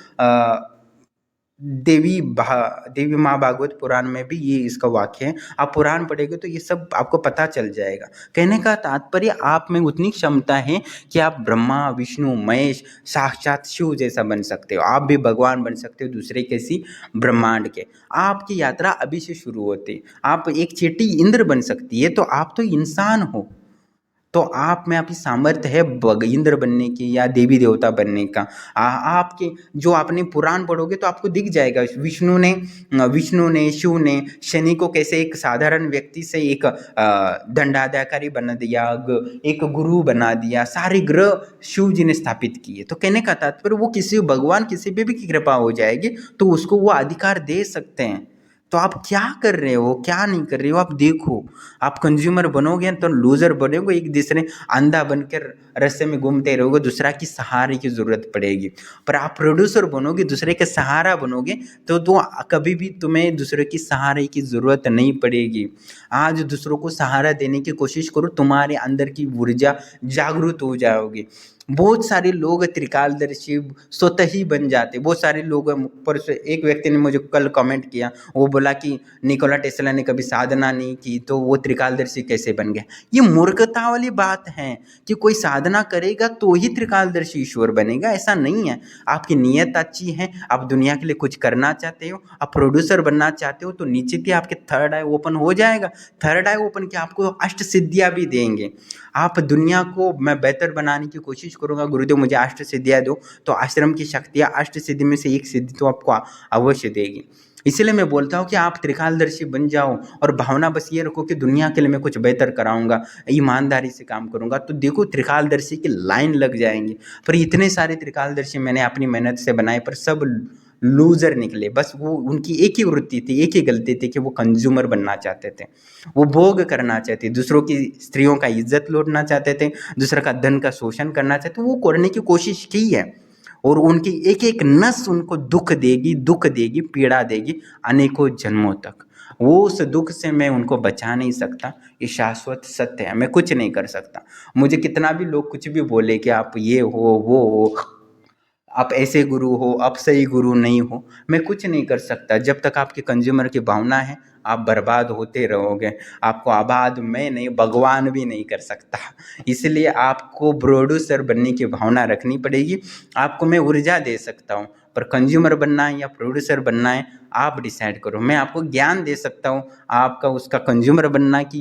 देवी माँ भागवत पुराण में भी ये इसका वाक्य है। आप पुराण पढ़ेंगे तो ये सब आपको पता चल जाएगा। कहने का तात्पर्य आप में उतनी क्षमता है कि आप ब्रह्मा विष्णु महेश साक्षात शिव जैसा बन सकते हो। आप भी भगवान बन सकते हो दूसरे किसी ब्रह्मांड के। आपकी यात्रा अभी से शुरू होती है। आप एक चींटी इंद्र बन सकती है, तो आप तो इंसान हो, तो आप में आपकी सामर्थ्य है इंद्र बनने की या देवी देवता बनने का। आपके जो आपने पुराण पढ़ोगे तो आपको दिख जाएगा विष्णु ने शिव ने शनि को कैसे एक साधारण व्यक्ति से एक दंडाधिकारी बना दिया, एक गुरु बना दिया, सारे ग्रह शिव जी ने स्थापित किए। तो कहने का तात्पर्य वो किसी भगवान किसी पे भी की कृपा हो जाएगी तो उसको वो अधिकार दे सकते हैं। तो आप क्या कर रहे हो, क्या नहीं कर रहे हो, आप देखो। आप कंज्यूमर बनोगे तो लूजर बनोगे, एक दूसरे अंधा बनकर रास्ते में घूमते रहोगे, दूसरा की सहारे की जरूरत पड़ेगी। पर आप प्रोड्यूसर बनोगे, दूसरे के सहारा बनोगे, तो कभी भी तुम्हें दूसरे की सहारे की जरूरत नहीं पड़ेगी। आज दूसरों को सहारा देने की कोशिश करो, तुम्हारे अंदर की ऊर्जा जागृत हो जाओगी। बहुत सारे लोग त्रिकालदर्शी स्वतः ही बन जाते। बहुत सारे लोग पर एक व्यक्ति ने मुझे कल कमेंट किया, वो बोला कि निकोला टेस्ला ने कभी साधना नहीं की तो वो त्रिकालदर्शी कैसे बन गया। ये मूर्खता वाली बात है कि कोई साधना करेगा तो ही त्रिकालदर्शी ईश्वर बनेगा, ऐसा नहीं है। आपकी नीयत अच्छी है, आप दुनिया के लिए कुछ करना चाहते हो, आप प्रोड्यूसर बनना चाहते हो, तो निश्चित ही आपके थर्ड आई ओपन हो जाएगा। थर्ड आई ओपन के आपको अष्ट सिद्धियाँ भी देंगे। आप दुनिया को मैं बेहतर बनाने की कोशिश करूँगा, गुरुदेव मुझे अष्ट सिद्धियाँ दो, तो आश्रम की शक्तियाँ अष्ट सिद्धि में से एक सिद्धि तो आपको अवश्य देगी। इसीलिए मैं बोलता हूँ कि आप त्रिकालदर्शी बन जाओ, और भावना बस ये रखो कि दुनिया के लिए मैं कुछ बेहतर कराऊंगा, ईमानदारी से काम करूंगा, तो देखो त्रिकालदर्शी की लाइन लग जाएंगी। पर इतने सारे त्रिकालदर्शी मैंने अपनी मेहनत से बनाए, पर सब लूजर निकले। बस वो उनकी एक ही वृत्ति थी, एक ही गलती थी कि वो कंज्यूमर बनना चाहते थे, वो भोग करना चाहते, दूसरों की स्त्रियों का इज्जत लूटना चाहते थे, दूसरे का धन का शोषण करना चाहते। वो करने की कोशिश की है, और उनकी एक एक नस उनको दुख देगी, पीड़ा देगी अनेकों जन्मों तक। वो उस दुख से मैं उनको बचा नहीं सकता, ये शाश्वत सत्य है। मैं कुछ नहीं कर सकता। मुझे कितना भी लोग कुछ भी बोले कि आप ये हो वो हो, आप ऐसे गुरु हो, आप सही गुरु नहीं हो, मैं कुछ नहीं कर सकता। जब तक आपके कंज्यूमर की भावना है आप बर्बाद होते रहोगे। आपको आबाद मैं नहीं, भगवान भी नहीं कर सकता। इसलिए आपको प्रोड्यूसर बनने की भावना रखनी पड़ेगी। आपको मैं ऊर्जा दे सकता हूँ, पर कंज्यूमर बनना है या प्रोड्यूसर बनना है आप डिसाइड करो। मैं आपको ज्ञान दे सकता हूँ, आपका उसका कंज्यूमर बनना की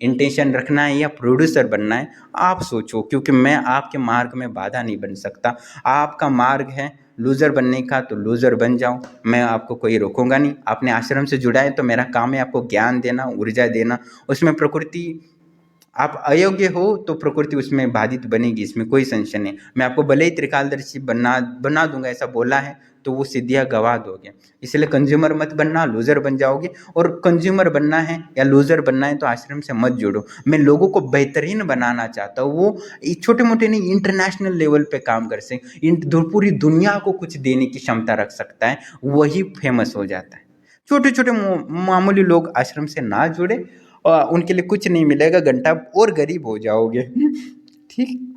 इंटेंशन रखना है या प्रोड्यूसर बनना है आप सोचो, क्योंकि मैं आपके मार्ग में बाधा नहीं बन सकता। आपका मार्ग है लूज़र बनने का, तो लूज़र बन जाओ, मैं आपको कोई रोकूंगा नहीं। आपने आश्रम से जुड़ा है तो मेरा काम है आपको ज्ञान देना, ऊर्जा देना। उसमें प्रकृति आप अयोग्य हो तो प्रकृति उसमें बाधित बनेगी, इसमें कोई संशय नहीं। मैं आपको भले ही त्रिकालदर्शी बना दूंगा ऐसा बोला है, तो वो सिद्धियाँ गवा दोगे। इसलिए कंज्यूमर मत बनना, लूज़र बन जाओगे। और कंज्यूमर बनना है या लूज़र बनना है तो आश्रम से मत जुड़ो। मैं लोगों को बेहतरीन बनाना चाहता हूँ, वो छोटे मोटे नहीं, इंटरनेशनल लेवल पे काम कर सके, पूरी दुनिया को कुछ देने की क्षमता रख सकता है, वही फेमस हो जाता है। छोटे छोटे मामूली लोग आश्रम से ना जुड़े, उनके लिए कुछ नहीं मिलेगा, घंटा और गरीब हो जाओगे। ठीक।